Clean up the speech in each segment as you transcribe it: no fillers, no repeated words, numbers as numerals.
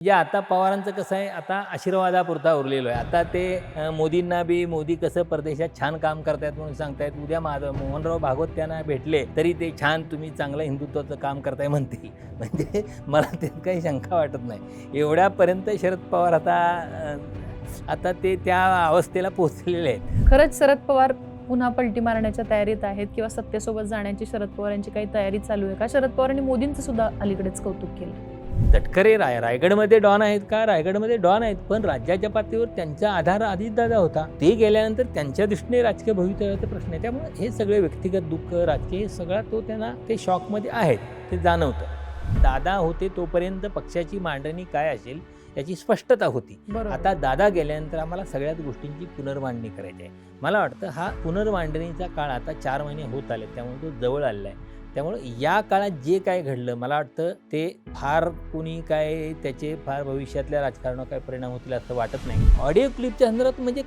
म्हणजे आता पवारांचं कसं आहे, आता आशीर्वादापुरता उरलेलो आहे. आता ते मोदींना बी मोदी कसं परदेशात छान काम करतायत म्हणून सांगतायत. उद्या मोहनराव भागवत त्यांना भेटले तरी ते छान तुम्ही चांगलं हिंदुत्वाचं काम करताय म्हणतील. म्हणजे मला त्यात काही शंका वाटत नाही. एवढ्यापर्यंत शरद पवार आता ते त्या अवस्थेला पोहोचलेले आहेत. खरंच शरद पवार पुन्हा पलटी मारण्याच्या तयारीत आहेत किंवा सत्तेसोबत जाण्याची शरद पवारांची काही तयारी चालू आहे का? शरद पवारांनी मोदींचं सुद्धा अलीकडेच कौतुक केलं. तटकरे रायगडमध्ये डॉन आहेत का? रायगडमध्ये डॉन आहेत, पण राज्याच्या पातळीवर त्यांचा आधार अजितदादा होता. ते गेल्यानंतर त्यांच्या दृष्टीने राजकीय भवितव्याचा प्रश्न आहे. त्यामुळे हे सगळे व्यक्तिगत दुःख राजकीय सगळा त्यांना ते शॉकमध्ये आहेत, ते जाणवतं. दादा होते तोपर्यंत पक्षाची मांडणी काय असेल याची स्पष्टता होती. आता दादा गेल्यानंतर आम्हाला सगळ्याच गोष्टींची पुनर्मांडणी करायची आहे. मला वाटतं हा पुनर्मांडणीचा काळ आता 4 महिने होत आले, त्यामुळे तो जवळ आलेला आहे. त्यामुळे या काळात जे काय घडलं, मला वाटतं ते फार कुणी काय त्याचे फार भविष्यातल्या राजकारणावर काय परिणाम होतील असं वाटत नाही. ऑडिओ क्लिपच्या संदर्भात म्हणजे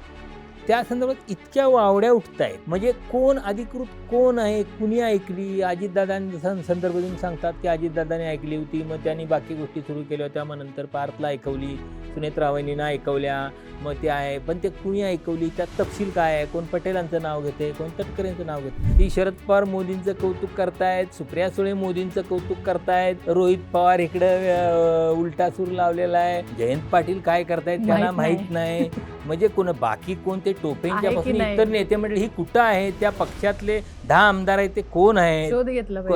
त्या संदर्भात इतक्या वावड्या उठत आहेत, म्हणजे कोण अधिकृत कोण आहे, कुणी ऐकली. अजितदादांचा संदर्भ देऊन सांगतात की अजितदादांनी ऐकली होती, मग त्यांनी बाकी गोष्टी सुरू केल्या होत्या, मग नंतर पार्थला ऐकवली, सुनेत्रा वहिनींना ऐकवल्या, मग ते आहे, पण ते कुणी ऐकवली, त्यात तपशील काय आहे, कोण पटेलांचं नाव घेते, कोण तटकरेंचं नाव घेते. ती शरद पवार मोदींचं कौतुक करतायत, सुप्रिया सुळे मोदींचं कौतुक करतायत, रोहित पवार इकडं उलटा सूर लावलेला आहे, जयंत पाटील काय करतायत त्यांना माहीत नाही. म्हणजे बाकी कोण ते टोपेंच्या पासून इतर नेते मंडळी ही कुठं आहे, त्या पक्षातले 10 आमदार आहेत ते कोण आहेत,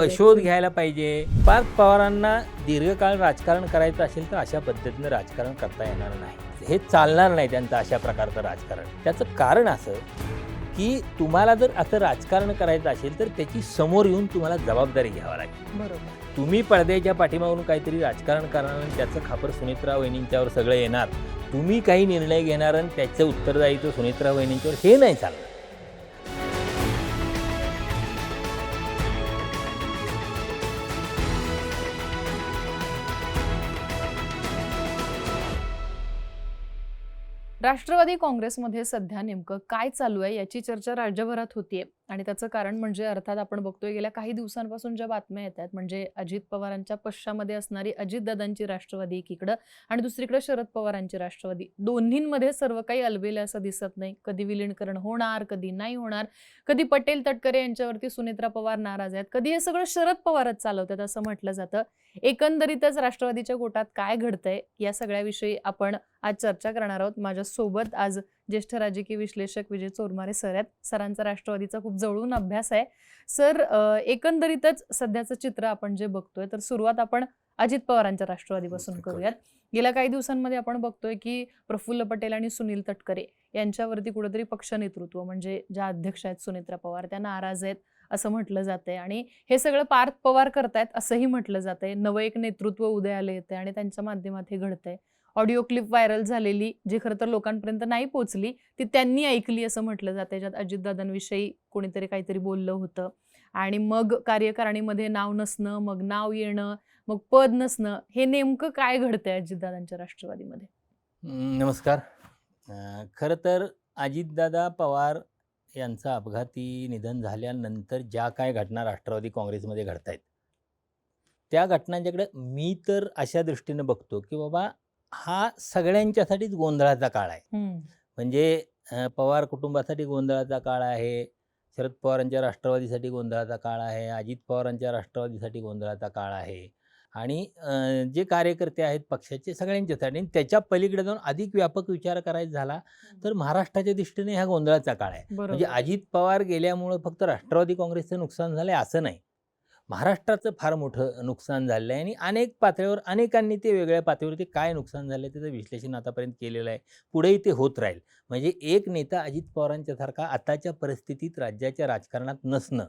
शोध घ्यायला पाहिजे. पार्थ पवारांना दीर्घकाळ राजकारण करायचं असेल तर अशा पद्धतीनं राजकारण करता येणार नाही. हे चालणार नाही त्यांचं अशा प्रकारचं राजकारण. त्याचं कारण असं की तुम्हाला जर असं राजकारण करायचं असेल तर त्याची समोर येऊन तुम्हाला जबाबदारी घ्यावी लागेल. बरोबर. तुम्ही पडद्याच्या पाठीमागून काहीतरी राजकारण करणार आणि त्याचं खापर सुनेत्रा वहिनींच्यावर सगळं येणार. तुम्ही काही निर्णय घेणार आणि त्याचं उत्तरदायित्व सुनेत्रा वहिनींच्यावर, हे नाही चालणार. राष्ट्रवादी काँग्रेसमध्ये सध्या नेमकं काय चालू आहे याची चर्चा राज्यभरात होतीये आणि त्याचं कारण म्हणजे अर्थात आपण बघतोय गेल्या काही दिवसांपासून ज्या बातम्या येत आहेत, म्हणजे अजित पवारांच्या पक्षामध्ये असणारी अजितदादांची राष्ट्रवादी एकीकडं आणि दुसरीकडे शरद पवारांची राष्ट्रवादी, दोन्हींमध्ये सर्व काही अलबेले असं दिसत नाही. कधी विलीनीकरण होणार, कधी नाही होणार, कधी पटेल तटकरे यांच्यावरती सुनेत्रा पवार नाराज आहेत, कधी हे सगळं शरद पवारच चालवतात असं म्हटलं जातं. एकंदरीतच राष्ट्रवादीच्या गोटात काय घडतंय या सगळ्याविषयी आपण आज चर्चा करणार आहोत. माझ्यासोबत आज ज्येष्ठ राजकीय विश्लेषक विजय चोरमारे सर आहेत. सरांचा राष्ट्रवादीचा खूप जवळून अभ्यास आहे. सर, एकंदरीतच सध्याचं चित्र आपण जे बघतोय, तर सुरुवात आपण अजित पवारांच्या राष्ट्रवादीपासून करूयात. गेल्या काही दिवसांमध्ये आपण बघतोय की प्रफुल्ल पटेल आणि सुनील तटकरे यांच्यावरती कुठेतरी पक्ष नेतृत्व म्हणजे ज्या अध्यक्ष आहेत सुनेत्रा पवार त्या नाराज आहेत असं म्हटलं जातंय आणि हे सगळं पार्थ पवार करतायत असंही म्हटलं जातंय. नवं एक नेतृत्व उदयाला येतंय आणि त्यांच्या माध्यमात हे घडतंय. ऑडिओ क्लिप व्हायरल झालेली, जी खरं तर लोकांपर्यंत नाही पोहोचली, ती त्यांनी ऐकली असं म्हटलं जातंय. ज्यात अजितदादांविषयी कोणीतरी काहीतरी बोललं होतं आणि मग कार्यकारिणीमध्ये नाव नसणं, मग नाव येणं, मग पद नसणं, हे नेमकं काय घडतंय अजितदादांच्या राष्ट्रवादीमध्ये? नमस्कार. खरं तर अजितदादा पवार यांचं अपघाती निधन झाल्यानंतर ज्या काय घटना राष्ट्रवादी काँग्रेसमध्ये घडत आहेत, त्या घटनांच्याकडे मी तर अशा दृष्टीने बघतो की बाबा हा सगळ्यांच्यासाठीच गोंधळाचा काळ आहे. म्हणजे पवार कुटुंबासाठी गोंधळाचा काळ आहे, शरद पवारांच्या राष्ट्रवादीसाठी गोंधळाचा काळ आहे, अजित पवारांच्या राष्ट्रवादीसाठी गोंधळाचा काळ आहे आणि जे कार्यकर्ते आहेत पक्षाचे सगळ्यांच्यासाठी. आणि त्याच्या पलीकडे जाऊन अधिक व्यापक विचार करायचा झाला तर महाराष्ट्राच्या दृष्टीने हा गोंधळाचा काळ आहे. म्हणजे अजित पवार गेल्यामुळं फक्त राष्ट्रवादी काँग्रेसचं नुकसान झालंय असं नाही, महाराष्ट्राचं फार मोठं नुकसान झालं आहे आणि अनेक पातळीवर अनेकांनी ते वेगळ्या पातळीवरती काय नुकसान झालं त्याचं विश्लेषण आतापर्यंत केलेलं आहे, पुढेही ते होत राहील. म्हणजे एक नेता अजित पवारांच्यासारखा आताच्या परिस्थितीत राज्याच्या राजकारणात नसणं,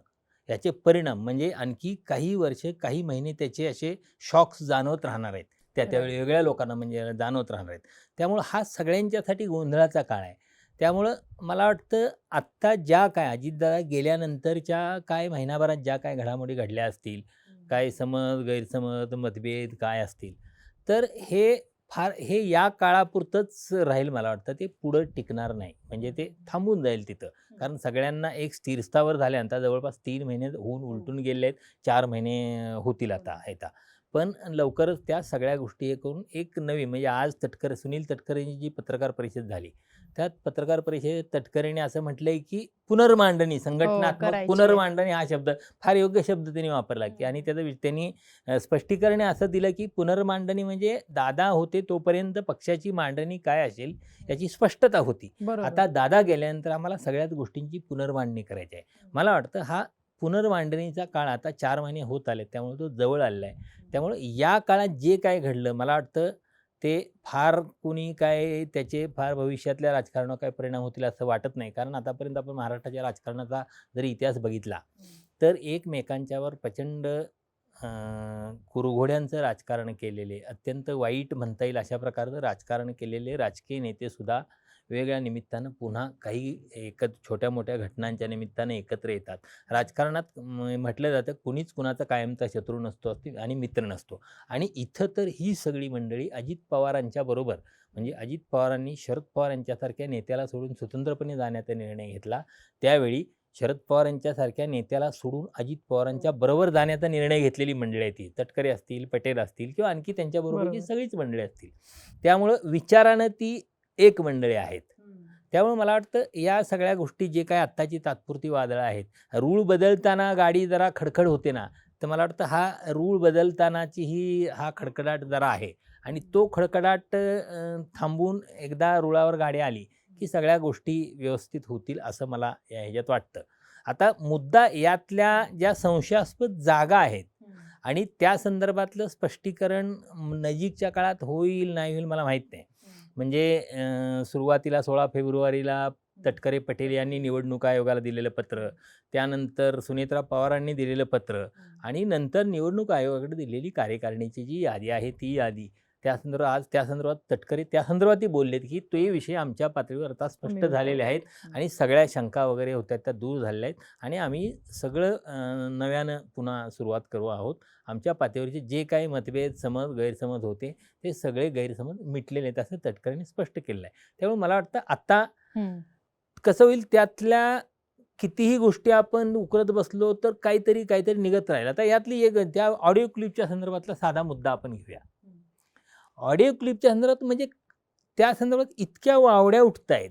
याचे परिणाम म्हणजे आणखी काही वर्ष काही महिने त्याचे असे शॉक्स जाणवत राहणार आहेत, त्या वेगळ्या लोकांना म्हणजे जाणवत राहणार आहेत. त्यामुळं हा सगळ्यांच्यासाठी गोंधळाचा काळ आहे. त्यामुळं मला वाटतं आत्ता ज्या काय अजितदादा गेल्यानंतरच्या काय महिनाभरात ज्या काय घडामोडी घडल्या असतील, काय समज गैरसमज मतभेद काय असतील, तर हे या काळापुरतंच राहील. मला वाटतं ते पुढं टिकणार नाही, म्हणजे ते थांबून जाईल तिथं. कारण सगळ्यांना एक स्थिरस्थावर झाल्यानंतर जवळपास 3 महिने होऊन उलटून गेले आहेत, 4 महिने होतील आता. पण लवकरच त्या सगळ्या गोष्टी हे करून एक नवी म्हणजे आज सुनील तटकरेंची जी पत्रकार परिषद झाली, त्यात पत्रकार परिषदेत तटकरेने असं म्हटलंय की पुनर्मांडणी, संघटनात्मक करायची आहे. पुनर्मांडणी हा शब्द फार योग्य शब्द त्यांनी वापरला की आणि त्यांनी स्पष्टीकरण असं दिलं की पुनर्मांडणी म्हणजे दादा होते तोपर्यंत पक्षाची मांडणी काय असेल याची स्पष्टता होती. बरोबर. आता दादा गेल्यानंतर आम्हाला सगळ्याच गोष्टींची पुनर्मांडणी करायची आहे. मला वाटतं हा पुनर्मांडणीचा काळ आता 4 महिने होत आले, त्यामुळे तो जवळ आलेला आहे. त्यामुळे या काळात जे काय घडलं मला वाटतं ते फार कोणी काय त्याचे फार भविष्यातल्या राजकारणावर काय परिणाम होतील असं वाटत नाही. कारण आतापर्यंत आपण महाराष्ट्राच्या राजकारणाचा जरी इतिहास बघितला तर एकमेकांच्यावर प्रचंड कुरघोड्यांचं राजकारण केलेले, अत्यंत वाईट म्हणता येईल अशा प्रकारचं राजकारण केलेले राजकीय नेतेसुद्धा वेगवेगळ्या निमित्तानं पुन्हा काही छोट्या मोठ्या घटनांच्या निमित्तानं एकत्र येतात. राजकारणात म्हटलं जातं कुणीच कुणाचा कायमचा शत्रू नसतो आणि मित्र नसतो. आणि इथं तर ही सगळी मंडळी अजित पवारांच्या बरोबर म्हणजे अजित पवारांनी शरद पवार यांच्यासारख्या नेत्याला सोडून स्वतंत्रपणे जाण्याचा निर्णय घेतला. त्यावेळी शरद पवार यांच्यासारख्या नेत्याला सोडून अजित पवारांच्या बरोबर जाण्याचा निर्णय घेतलेली मंडळी आहे ती. तटकरे असतील, पटेल असतील किंवा आणखी त्यांच्याबरोबरची बरोबर. सगळीच मंडळी असतील. त्यामुळं विचारानं ती एक मंडळी आहेत. त्यामुळे मला वाटतं या सगळ्या गोष्टी जे काही आत्ताची तात्पुरती वादळं आहेत, रूळ बदलताना गाडी जरा खडखड होते ना, तर मला वाटतं हा रूळ बदलतानाची हा खडखडाट जरा आहे आणि तो खडखडाट थांबून एकदा रुळावर गाडी आली की सगळ्या गोष्टी व्यवस्थित होतील असं मला या ह्याच्यात वाटतं. आता मुद्दा यातल्या ज्या संशयास्पद जागा आहेत आणि त्या संदर्भातलं स्पष्टीकरण नजीकच्या काळात होईल नाही होईल मला माहीत नाही. म्हणजे सुरुवातीला 16 फेब्रुवारीला तटकरे पटेल यांनी निवडणूक आयोगाला दिलेलं पत्र, त्यानंतर सुनेत्रा पवारांनी दिलेलं पत्र आणि नंतर निवडणूक आयोगाकडे दिलेली कार्यकारिणीची जी यादी आहे ती यादी त्या संदर्भात तटकरे त्या संदर्भातही बोललेत की ते विषय आमच्या पातळीवर आता स्पष्ट झालेले आहेत आणि सगळ्या शंका वगैरे होत्या त्या दूर झालेल्या आहेत आणि आम्ही सगळं नव्यानं पुन्हा सुरुवात करू आहोत. आमच्या पातळीवरचे जे काही मतभेद, गैरसमज होते ते सगळे गैरसमज मिटलेले आहेत असं तटकरेंनी स्पष्ट केलेलं आहे. त्यामुळे मला वाटतं आता कसं होईल त्यातल्या कितीही गोष्टी आपण उकरत बसलो तर काहीतरी निघत राहील. आता यातली एक त्या ऑडिओ क्लिपच्या संदर्भातला साधा मुद्दा आपण घेऊया. ऑडिओ क्लिपच्या संदर्भात म्हणजे त्या संदर्भात इतक्या वावड्या उठत आहेत.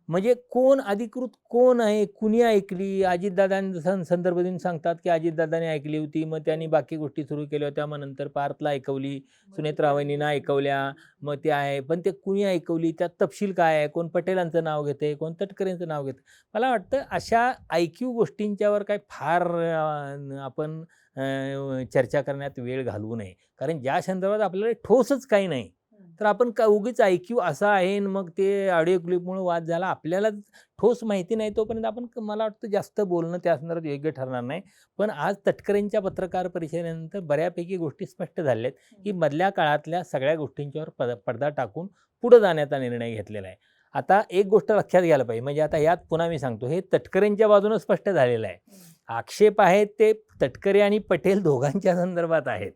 म्हणजे कोण अधिकृत कोण आहे, कुणी ऐकली, अजितदादांचा संदर्भ देऊन सांगतात की अजितदादांनी ऐकली होती, मग त्यांनी बाकी गोष्टी सुरू केल्या होत्या, मग नंतर पार्थला ऐकवली, सुनेत्रा वहिनींना ऐकवल्या, मग ते आहे पण ते कुणी ऐकवली, त्यात तपशील काय आहे, कोण पटेलांचं नाव घेते, कोण तटकरेंचं नाव घेते. मला वाटतं अशा ऐकीव गोष्टींच्यावर काय फार आपण चर्चा करण्यात वेळ घालवू नये. कारण ज्या संदर्भात आपल्याला ठोसच काही नाही तर आपण का उगीच ऐक्यू असा आहे मग ते ऑडिओ क्लिपमुळे वाद झाला. आपल्याला ठोस माहिती नाही तोपर्यंत आपण मला वाटतं जास्त बोलणं त्या संदर्भात योग्य ठरणार नाही. पण आज तटकरेंच्या पत्रकार परिषदेनंतर बऱ्यापैकी गोष्टी स्पष्ट झाल्या आहेत की मधल्या काळातल्या सगळ्या गोष्टींच्यावर पडदा टाकून पुढे जाण्याचा निर्णय घेतलेला आहे. आता एक गोष्ट लक्षात घ्यायला पाहिजे, म्हणजे आता यात पुन्हा मी सांगतो हे तटकरेंच्या बाजूने स्पष्ट झालेलं आहे. आक्षेप आहेत ते तटकरे आणि पटेल दोघांच्या संदर्भात आहेत.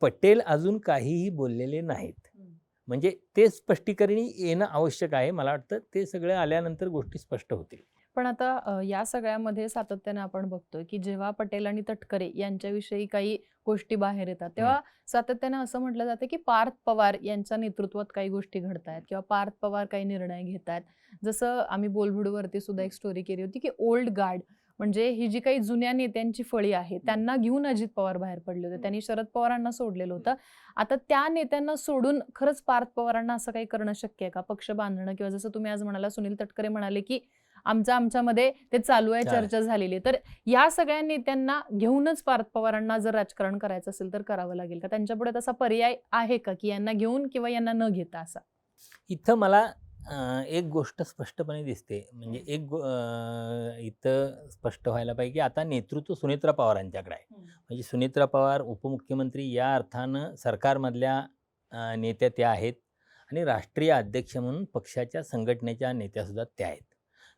पटेल अजून काहीही बोललेले नाहीत. म्हणजे ते स्पष्टीकरण येणं आवश्यक आहे. मला वाटतं ते सगळं आल्यानंतर गोष्टी स्पष्ट होतील. पण आता या सगळ्यामध्ये सातत्याने आपण बघतोय की जेव्हा पटेल आणि तटकरे यांच्याविषयी काही गोष्टी बाहेर येतात तेव्हा सातत्याने असं म्हटलं जातं की पार्थ पवार यांच्या नेतृत्वात काही गोष्टी घडतायत किंवा पार्थ पवार काही निर्णय घेतात. जसं आम्ही बोलबिडूवरती सुद्धा एक स्टोरी केली होती की ओल्ड गार्ड म्हणजे ही जी काही जुन्या नेत्यांची फळी आहे त्यांना घेऊन अजित पवार बाहेर पडले होते. त्यांनी शरद पवारांना सोडलेलं होतं. आता त्या नेत्यांना सोडून खरंच पार्थ पवारांना असं काही करणं शक्य आहे का? पक्ष बांधणं किंवा जसं तुम्ही आज म्हणाला सुनील तटकरे म्हणाले की आमच्यामध्ये ते चालू आहे, चर्चा झालेली आहे. तर या सगळ्या नेत्यांना घेऊनच पार्थ पवारांना जर राजकारण करायचं असेल तर करावं लागेल का? त्यांच्यापुढे तसा पर्याय आहे का की यांना घेऊन किंवा यांना न घेता असा? इथं मला एक गोष्ट स्पष्टपणे दिसते, म्हणजे इथं स्पष्ट व्हायला पाहिजे की आता नेतृत्व सुनेत्रा पवारांच्याकडे आहे. म्हणजे सुनेत्रा पवार उपमुख्यमंत्री या अर्थानं सरकारमधल्या नेत्या त्या आहेत आणि राष्ट्रीय अध्यक्ष म्हणून पक्षाच्या संघटनेच्या नेत्यासुद्धा त्या आहेत.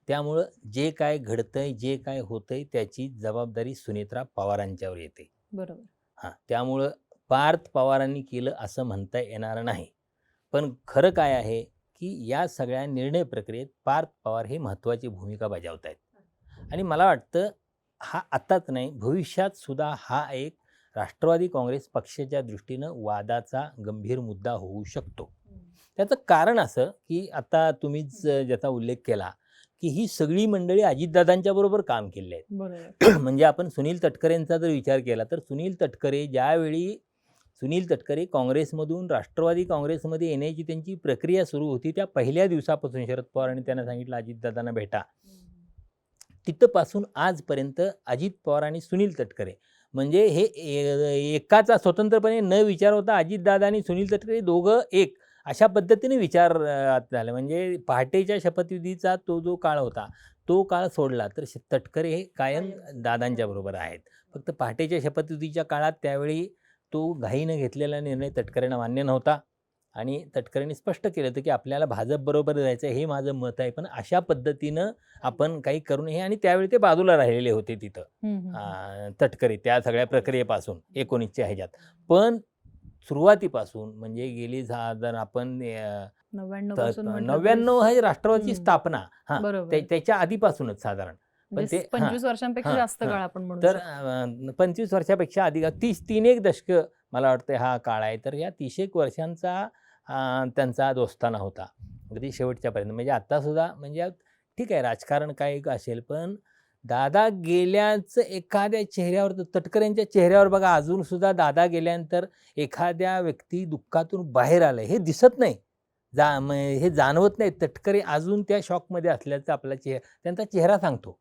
त्यामुळं जे काय घडतंय, जे काय होतंय त्याची जबाबदारी सुनेत्रा पवारांच्यावर येते. बरोबर. त्यामुळं पार्थ पवारांनी केलं असं म्हणता येणार नाही. पण खरं काय आहे की या सगळ्या निर्णय प्रक्रियेत पार्थ पवार हे महत्त्वाची भूमिका बजावत आहेत आणि मला वाटतं हा आताच नाही भविष्यात सुद्धा हा एक राष्ट्रवादी काँग्रेस पक्षाच्या दृष्टीनं वादाचा गंभीर मुद्दा होऊ शकतो. त्याचं कारण असं, की आता तुम्हीच ज्याचा उल्लेख केला, की ही सगळी मंडळी अजितदादांच्या बरोबर काम केले आहेत. बरोबर. म्हणजे आपण सुनील तटकरेंचा जर विचार केला तर सुनील तटकरे काँग्रेसमधून राष्ट्रवादी काँग्रेसमध्ये येण्याची त्यांची प्रक्रिया सुरू होती, त्या पहिल्या दिवसापासून शरद पवारांनी त्यांना सांगितलं अजितदादांना भेटा. तिथपासून आजपर्यंत अजित पवार आणि सुनील तटकरे म्हणजे हे एकाचा स्वतंत्रपणे न विचार होता. अजितदादा आणि सुनील तटकरे दोघं एक अशा पद्धतीने विचार झाले. म्हणजे पहाटेच्या शपथविधीचा तो जो काळ होता तो काळ सोडला तर तटकरे हे कायम दादांच्या बरोबर आहेत. फक्त पहाटेच्या शपथविधीच्या काळात त्यावेळी तो घाईनं घेतलेला निर्णय तटकरेंना मान्य नव्हता आणि तटकरेंनी स्पष्ट केलं होतं की आपल्याला भाजपबरोबर जायचं हे माझं मत आहे, पण अशा पद्धतीनं आपण काही करू नये. आणि त्यावेळी ते बाजूला राहिलेले होते तिथं तटकरे त्या सगळ्या प्रक्रियेपासून 19च्या ह्याच्यात. पण सुरुवातीपासून म्हणजे गेली जर आपण 99 हे राष्ट्रवादीची स्थापना त्याच्या आधीपासूनच साधारण पण ते 25 वर्षांपेक्षा जास्त काळ आपण म्हणू तर 25 वर्षापेक्षा अधिक 3 दशक मला वाटतं हा काळ आहे. तर या 30 वर्षांचा त्यांचा दोस्ताना होता अगदी शेवटच्यापर्यंत. म्हणजे आत्तासुद्धा म्हणजे ठीक आहे राजकारण काय असेल पण दादा गेल्याच एखाद्या चेहऱ्यावर तटकरेंच्या चेहऱ्यावर बघा अजूनसुद्धा दादा गेल्यानंतर एखाद्या व्यक्ती दुःखातून बाहेर आलं हे दिसत नाही. हे जाणवत नाही. तटकरे अजून त्या शॉकमध्ये असल्याचं आपला त्यांचा चेहरा सांगतो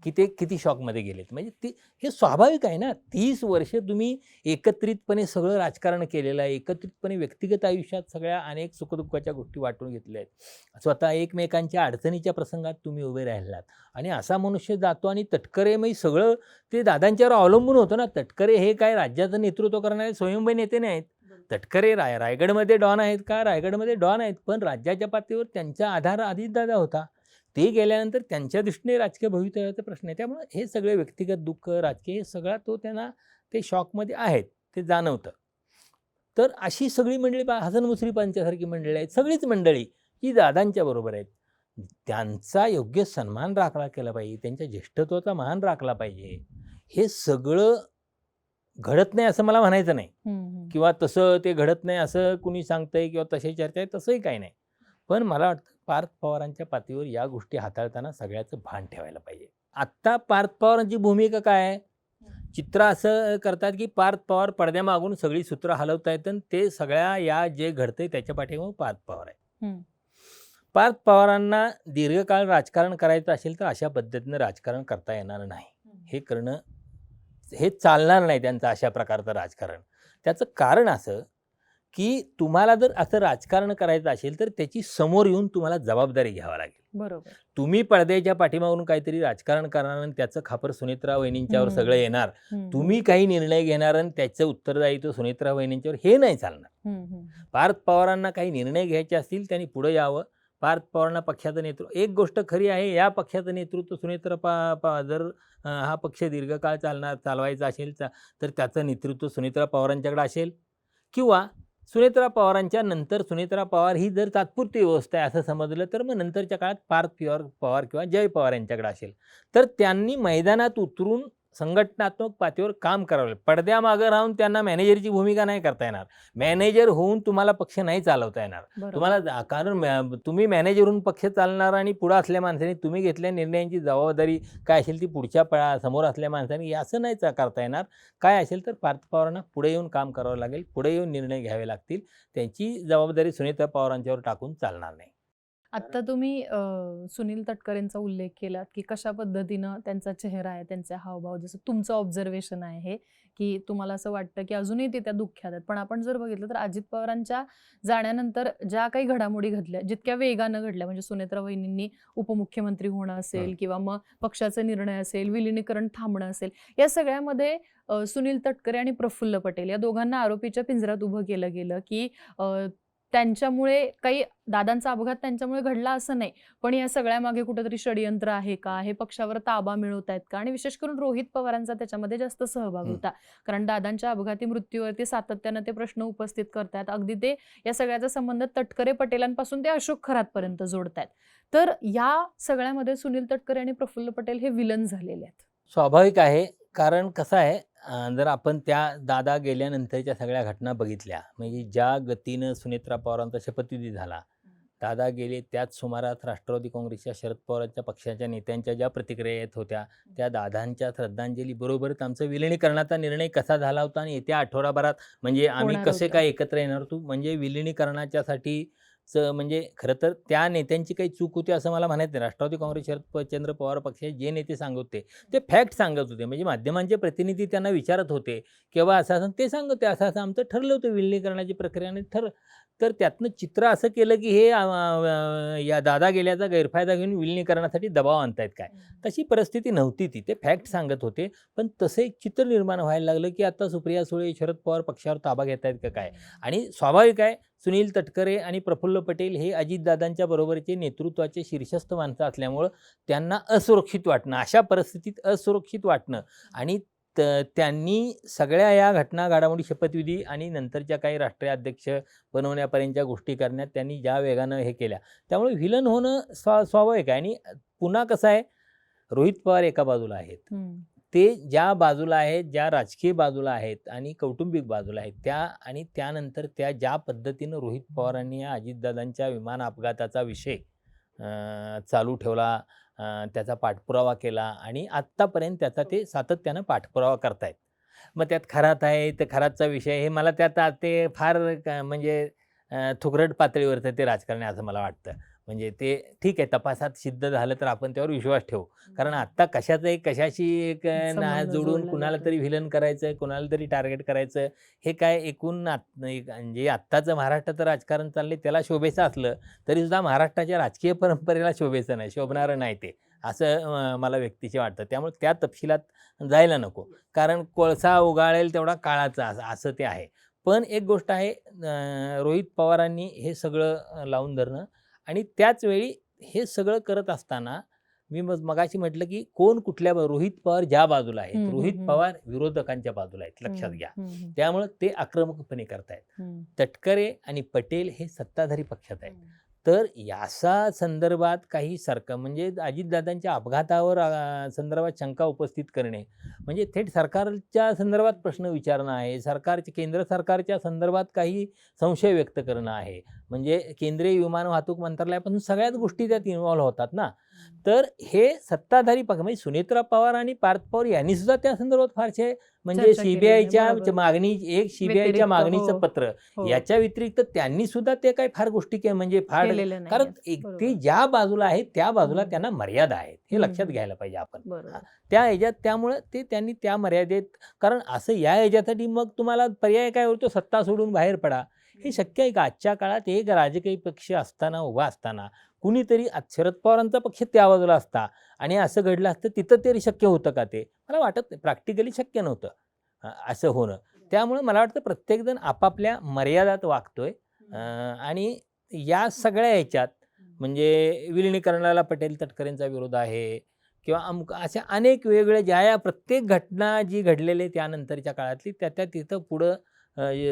की ते किती शॉकमध्ये गेलेत. म्हणजे हे स्वाभाविक आहे ना. 30 वर्ष तुम्ही एकत्रितपणे सगळं राजकारण केलेलं आहे. एकत्रितपणे व्यक्तिगत आयुष्यात सगळ्या अनेक सुखदुःखाच्या गोष्टी वाटून घेतल्या आहेत. स्वतः एकमेकांच्या अडचणीच्या प्रसंगात तुम्ही उभे राहिलात आणि असा मनुष्य जातो आणि तटकरे मग सगळं ते दादांच्यावर अवलंबून होतं ना. तटकरे हे काय राज्याचं नेतृत्व करणारे स्वयंभू नेते नाहीत. तटकरे रायगडमध्ये डॉन आहेत का? रायगडमध्ये डॉन आहेत, पण राज्याच्या पातळीवर त्यांचा आधार अजितदादा होता. ते गेल्यानंतर त्यांच्या दृष्टीने राजकीय भवितव्याचा प्रश्न आहे. त्यामुळे हे सगळे व्यक्तिगत दुःख राजकीय हे सगळा तो त्यांना ते शॉकमध्ये आहेत ते जाणवतं. तर अशी सगळी मंडळी हसन मुश्रीफांच्यासारखी मंडळी आहेत. सगळीच मंडळी जी दादांच्या बरोबर आहेत. त्यांचा योग्य सन्मान राखला केला पाहिजे. त्यांच्या ज्येष्ठत्वाचा मान राखला पाहिजे. हे सगळं घडत नाही असं मला म्हणायचं नाही किंवा तसं ते घडत नाही असं कुणी सांगतंय किंवा तशी चर्चा आहे तसंही काही नाही. पण मला वाटतं पार्थ पवारांच्या पातळीवर या गोष्टी हाताळताना सगळ्याचं भान ठेवायला पाहिजे. आत्ता पार्थ पवारांची भूमिका काय आहे? चित्र असं करतात की पार्थ पवार पडद्यामागून सगळी सूत्र हलवतायत आणि ते सगळ्या या जे घडतंय त्याच्या पाठीमागे पार्थ पवार आहे. पार्थ पवारांना दीर्घकाळ राजकारण करायचं असेल तर अशा पद्धतीनं राजकारण करता येणार नाही. हे चालणार नाही त्यांचं अशा प्रकारचं राजकारण. त्याचं कारण असं की तुम्हाला जर असं राजकारण करायचं असेल तर त्याची समोर येऊन तुम्हाला जबाबदारी घ्यावी लागेल. बरोबर. तुम्ही पडद्याच्या पाठीमागून काहीतरी राजकारण करणार आणि त्याचं खापर सुनेत्रा वहिनींच्यावर सगळं येणार. तुम्ही काही निर्णय घेणार आणि त्याचं उत्तरदायित्व सुनेत्रा वहिनींच्यावर हे नाही चालणार. पार्थ पवारांना काही निर्णय घ्यायचे असतील त्यांनी पुढे यावं. पार्थ पवारांना पक्षाचं नेतृत्व एक गोष्ट खरी आहे या पक्षाचं नेतृत्व सुनेत्रा जर हा पक्ष दीर्घकाळ चालवायचा असेल तर त्याचं नेतृत्व सुनेत्रा पवारांच्याकडे असेल किंवा सुनेत्रा पवारांच्या नंतर सुनेत्रा पवार ही जर तात्पुरती व्यवस्था आहे असं समजलं तर मग नंतरच्या काळात पार्थ पवार किंवा जय पवार यांच्याकडे असेल. तर त्यांनी मैदानात उतरून संघटनात्मक पातळीवर काम करावं. पडद्यामागं राहून त्यांना मॅनेजरची भूमिका नाही करता येणार. मॅनेजर होऊन तुम्हाला पक्ष नाही चालवता येणार. तुम्हाला कारण तुम्ही मॅनेजर होऊन पक्ष चालणार आणि पुढे असल्या माणसांनी तुम्ही घेतलेल्या निर्णयांची जबाबदारी काय असेल ती पुढच्या समोर असल्या माणसांनी असं नाही करता येणार. काय असेल तर पार्थ पवारांना पुढे येऊन काम करावं लागेल. पुढे येऊन निर्णय घ्यावे लागतील. त्यांची जबाबदारी सुनेत्रा पवारांच्यावर टाकून चालणार नाही. आत्ता तुम्ही सुनील तटकरेंचा उल्लेख केलात की कशा पद्धतीनं त्यांचा चेहरा आहे, त्यांचे हावभाव, जसं तुमचं ऑब्झर्वेशन आहे हे की तुम्हाला असं वाटतं की अजूनही ते त्या दुःख्यात आहेत. पण आपण जर बघितलं तर अजित पवारांच्या जाण्यानंतर ज्या काही घडामोडी घडल्या जितक्या वेगानं घडल्या म्हणजे सुनेत्रा वहिनींनी उपमुख्यमंत्री होणं असेल किंवा मग पक्षाचा निर्णय असेल, विलिनीकरण थांबणं असेल, या सगळ्यामध्ये सुनील तटकरे आणि प्रफुल्ल पटेल या दोघांना आरोपीच्या पिंजऱ्यात उभं केलं गेलं की त्यांच्यामुळे काही दादांचा अपघात त्यांच्यामुळे घडला असं नाही, पण या सगळ्यामागे कुठेतरी षडयंत्र आहे का, हे पक्षावर ताबा मिळवतायत का, आणि विशेष करून रोहित पवारांचा त्याच्यामध्ये जास्त सहभाग होता. कारण दादांच्या अपघाती मृत्यूवरती सातत्यानं ते प्रश्न उपस्थित करतात. अगदी ते या सगळ्याचा संबंध तटकरे पटेलांपासून ते अशोक खरातपर्यंत जोडतायत. तर या सगळ्यामध्ये सुनील तटकरे आणि प्रफुल्ल पटेल हे विलन झालेले आहेत. स्वाभाविक आहे. कारण कसं आहे जर आपण त्या दादा गेल्यानंतरच्या सगळ्या घटना बघितल्या, म्हणजे ज्या गतीनं सुनेत्रा पवारांचा शपथविधी झाला, दादा गेले त्याच सुमारास राष्ट्रवादी काँग्रेसच्या शरद पवारांच्या पक्षाच्या नेत्यांच्या ज्या प्रतिक्रिया येत होत्या, त्या दादांच्या श्रद्धांजलीबरोबरच आमचं विलिनीकरणाचा निर्णय कसा झाला होता आणि येत्या आठवडाभरात म्हणजे आम्ही होणार कसे होतं. काय एकत्र येणार होतो, म्हणजे म्हणजे खरं तर त्या नेत्यांची काही चूक होती असं मला म्हणायचं नाही. राष्ट्रवादी काँग्रेस शरदचंद्र पवार पक्षाचे जे नेते सांगत होते, ते फॅक्ट सांगत होते. म्हणजे माध्यमांचे प्रतिनिधी त्यांना विचारत होते, किंवा असं-असं ते सांगत होते, असं-असं आमचं ठरलं होतं विलिनीकरणाची प्रक्रिया आणि तर त्यातनं चित्र असं केलं, की हे या दादा गेल्याचा गैरफायदा घेऊन विलिनीकरणासाठी दबाव आणतायत काय. तशी परिस्थिती नव्हती ती. ते फॅक्ट सांगत होते. पण तसं एक चित्र निर्माण व्हायला लागलं, की आता सुप्रिया सुळे, शरद पवार पक्षावर ताबा घेत आहेत का काय. आणि स्वाभाविक आहे, सुनील तटकरे आणि प्रफुल्ल पटेल हे अजितदादांच्या बरोबरचे नेतृत्वाचे शीर्षस्थ माणसं असल्यामुळं त्यांना असुरक्षित वाटणं, अशा परिस्थितीत असुरक्षित वाटणं आणि त्यांनी सगळ्या या घटना, घडामोडी, शपथविधी आणि नंतरच्या काही राष्ट्रीय अध्यक्ष बनवण्यापर्यंतच्या गोष्टी करण्यात त्यांनी ज्या वेगानं हे केल्या, त्यामुळे व्हिलन होणं स्वाभाविक आहे. आणि पुन्हा कसं आहे, रोहित पवार एका बाजूला आहेत. ते ज्या बाजूला आहेत, ज्या राजकीय बाजूला आहेत आणि कौटुंबिक बाजूला आहेत, त्या आणि त्यानंतर त्या ज्या पद्धतीनं रोहित पवारांनी या अजितदादांच्या विमान अपघाताचा विषय चालू ठेवला, त्याचा पाठपुरावा केला आणि आत्तापर्यंत त्याचा ते सातत्यानं पाठपुरावा करतायत. मग त्यात खरात आहे, तर खरातचा विषय हे मला त्यात ते फार म्हणजे थुकरट पातळीवरचं ते राजकारण आहे असं मला वाटतं. म्हणजे ते ठीक आहे, तपासात सिद्ध झालं तर आपण त्यावर विश्वास ठेवू. कारण आत्ता कशाशी एक संबंध जोडून जोडला कुणाला जातो. तरी व्हिलन करायचं, कुणाला तरी टार्गेट करायचं, हे काय एकूण म्हणजे आत्ताचं महाराष्ट्राचं राजकारण चाललंय त्याला शोभेचं असलं तरीसुद्धा महाराष्ट्राच्या राजकीय परंपरेला शोभेचं नाही, शोभणारं नाही ते, असं मला व्यक्तिशः वाटतं. त्यामुळे त्या तपशिलात जायला नको. कारण कोळसा उगाळेल तेवढा काळाचा असं ते आहे. पण एक गोष्ट आहे, रोहित पवारांनी हे सगळं लावून धरणं आणि त्याच वेळी हे सगळं करत असताना मी मगाशी म्हटलं, की कोण कुठल्या रोहित पवार ज्या बाजूला आहेत, रोहित पवार विरोधकांच्या बाजूला आहेत, लक्षात घ्या. त्यामुळं ते आक्रमकपणे करतायत. तटकरे आणि पटेल हे सत्ताधारी पक्षात आहेत. तर याचा संदर्भात काही म्हणजे अजितदादांच्या अपघातावर संदर्भात शंका उपस्थित करणे म्हणजे थेट सरकारच्या संदर्भात प्रश्न विचारणं आहे, केंद्र सरकारच्या संदर्भात काही संशय व्यक्त करणं आहे. म्हणजे केंद्रीय विमान वाहतूक मंत्रालयापासून सगळ्याच गोष्टी त्यात इन्व्हॉल्व्ह होतात ना. तर हे सत्ताधारी पक्ष म्हणजे सुनेत्रा पवार आणि पार्थ पवार यांनी सुद्धा त्या संदर्भात फारसे म्हणजे चर्चा केलेली आहे, सीबीआयच्या बरोबर. सीबीआयच्या व्यतिरिक्त, मागणीचं हो, पत्र, हो. याच्या व्यतिरिक्त त्यांनी सुद्धा ते काही फार गोष्टी म्हणजे फार केलेलं नाहीये. कारण बरोबर. ते ज्या बाजूला आहेत त्या बाजूला हम्म. त्यांना मर्यादा आहेत, हे लक्षात हम्म. घ्यायला पाहिजे आपण. बरोबर. त्या ह्याच्यात त्यामुळं त्यांनी त्या मर्यादेत, कारण असं या ह्याच्यासाठी मग तुम्हाला पर्याय काय होतो, सत्ता सोडून बाहेर पडा. हे शक्य आहे का? आजच्या काळात एक राजकीय पक्ष असताना, उभा असताना कुणीतरी शरद पवारांचा पक्ष त्या बाजूला असता आणि असं घडलं असतं, तिथं तरी शक्य होतं का ते? मला वाटत नाही, प्रॅक्टिकली शक्य नव्हतं असं होणं. त्यामुळे मला वाटतं प्रत्येकजण आपापल्या मर्यादात वागतोय. आणि या सगळ्या ह्याच्यात म्हणजे विलिनीकरणाला पटेल तटकरेंचा विरोध आहे किंवा अशा अनेक वेगवेगळ्या ज्या प्रत्येक घटना जी घडलेली त्यानंतरच्या काळातली त्या तिथं पुढं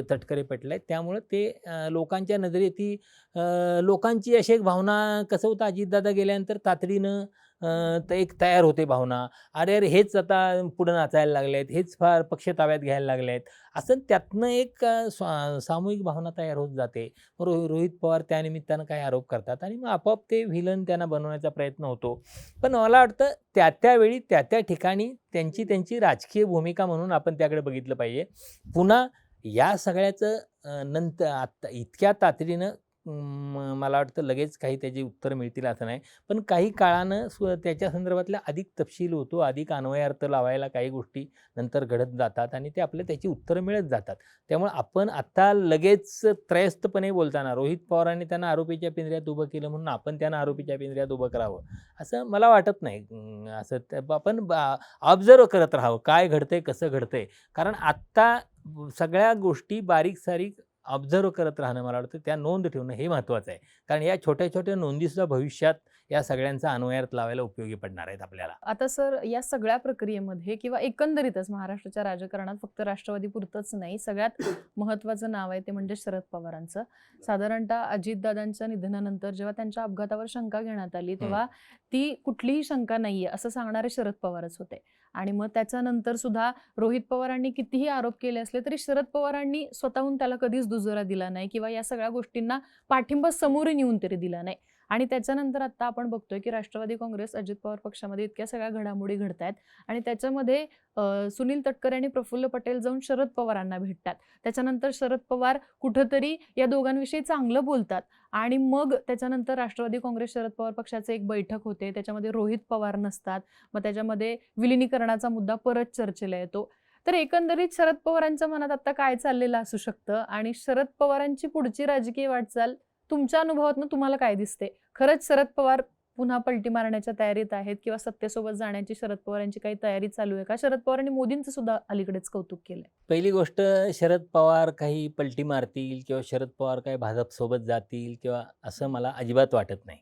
तटकरे पेटले. त्यामुळं ते लोकांच्या नजरेत लोकांची अशी एक भावना, कसं होतं अजितदादा गेल्यानंतर तातडीनं एक तयार होते भावना, अरे हेच आता पुढं नाचायला लागलेत, हेच फार पक्ष ताब्यात घ्यायला लागलेत, असं त्यातनं एक सामूहिक भावना तयार होत जाते. रोहित पवार त्यानिमित्तानं काही आरोप करतात आणि मग आपोआप ते व्हिलन त्यांना बनवण्याचा प्रयत्न होतो. पण मला वाटतं त्यावेळी त्या ठिकाणी त्यांची राजकीय भूमिका म्हणून आपण त्याकडे बघितलं पाहिजे. पुन्हा या सगळ्याचं नंतर आत्ता इतक्या तातडीनं मला वाटतं लगेच काही त्याची उत्तरं मिळतील असं नाही. पण काही काळानं त्याच्या संदर्भातला अधिक तपशील होतो, अधिक अन्वयार्थ लावायला काही गोष्टी नंतर घडत जातात आणि त्याची उत्तरं मिळत जातात. त्यामुळे आपण आता लगेच त्रयस्थपणे बोलताना रोहित पवारांनी त्यांना आरोपीच्या पिंजऱ्यात उभं केलं म्हणून आपण त्यांना आरोपीच्या पिंजऱ्यात उभं करावं असं मला वाटत नाही. असं आपण ऑब्झर्व करत राहावं, काय घडतंय, कसं घडतंय. कारण आत्ता सगळ्या गोष्टी बारीक-सारीक ऑब्झर्व करत राहणं, मला वाटतं त्या नोंद ठेवणं हे महत्त्वाचं आहे. कारण या छोट्या-छोट्या नोंदीसुद्धा भविष्यात या सगळ्यांचा अन्वयार्थ लावायला उपयोगी पडणार आहेत आपल्याला. आता सर, या सगळ्या प्रक्रियेमध्ये किंवा एकंदरीतच महाराष्ट्राच्या राजकारणात फक्त राष्ट्रवादी पुरतंच नाही, सगळ्यात महत्त्वाचं नाव आहे ते म्हणजे शरद पवारांचं. साधारणतः अजितदादांच्या निधनानंतर जेव्हा त्यांच्या अपघातावर शंका घेण्यात आली, तेव्हा ती कुठलीही शंका नाहीये असं सांगणारे शरद पवारच होते. आणि मग त्याच्यानंतर सुद्धा रोहित पवारांनी कितीही आरोप केले असले तरी शरद पवारांनी स्वतःहून त्याला कधीच दुजोरा दिला नाही किंवा या सगळ्या गोष्टींना पाठिंबा समोरून येऊन तरी दिला नाही. आणि त्याच्यानंतर आता आपण बघतोय की राष्ट्रवादी काँग्रेस अजित पवार पक्षामध्ये इतक्या सगळ्या घडामोडी घडतायत आणि त्याच्यामध्ये सुनील तटकरे आणि प्रफुल्ल पटेल जाऊन शरद पवारांना भेटतात. त्याच्यानंतर शरद पवार कुठंतरी या दोघांविषयी चांगलं बोलतात आणि मग त्याच्यानंतर राष्ट्रवादी काँग्रेस शरद पवार पक्षाचे एक बैठक होते, त्याच्यामध्ये रोहित पवार नसतात, मग त्याच्यामध्ये विलिनीकरणाचा मुद्दा परत चर्चेला येतो. तर एकंदरीत शरद पवारांच्या मनात आता काय चाललेलं असू शकतं आणि शरद पवारांची पुढची राजकीय वाटचाल तुमच्या अनुभवातून तुम्हाला काय दिसते? खरंच शरद पवार पुन्हा पलटी मारण्याच्या तयारीत आहेत किंवा सत्तेसोबत जाण्याची शरद पवारांची काही तयारी चालू आहे का? शरद पवारांनी मोदींचं सुद्धा अलीकडेच कौतुक केलंय. पहिली गोष्ट, शरद पवार काही पलटी मारतील किंवा शरद पवार काही भाजपसोबत जातील किंवा असं मला अजिबात वाटत नाही.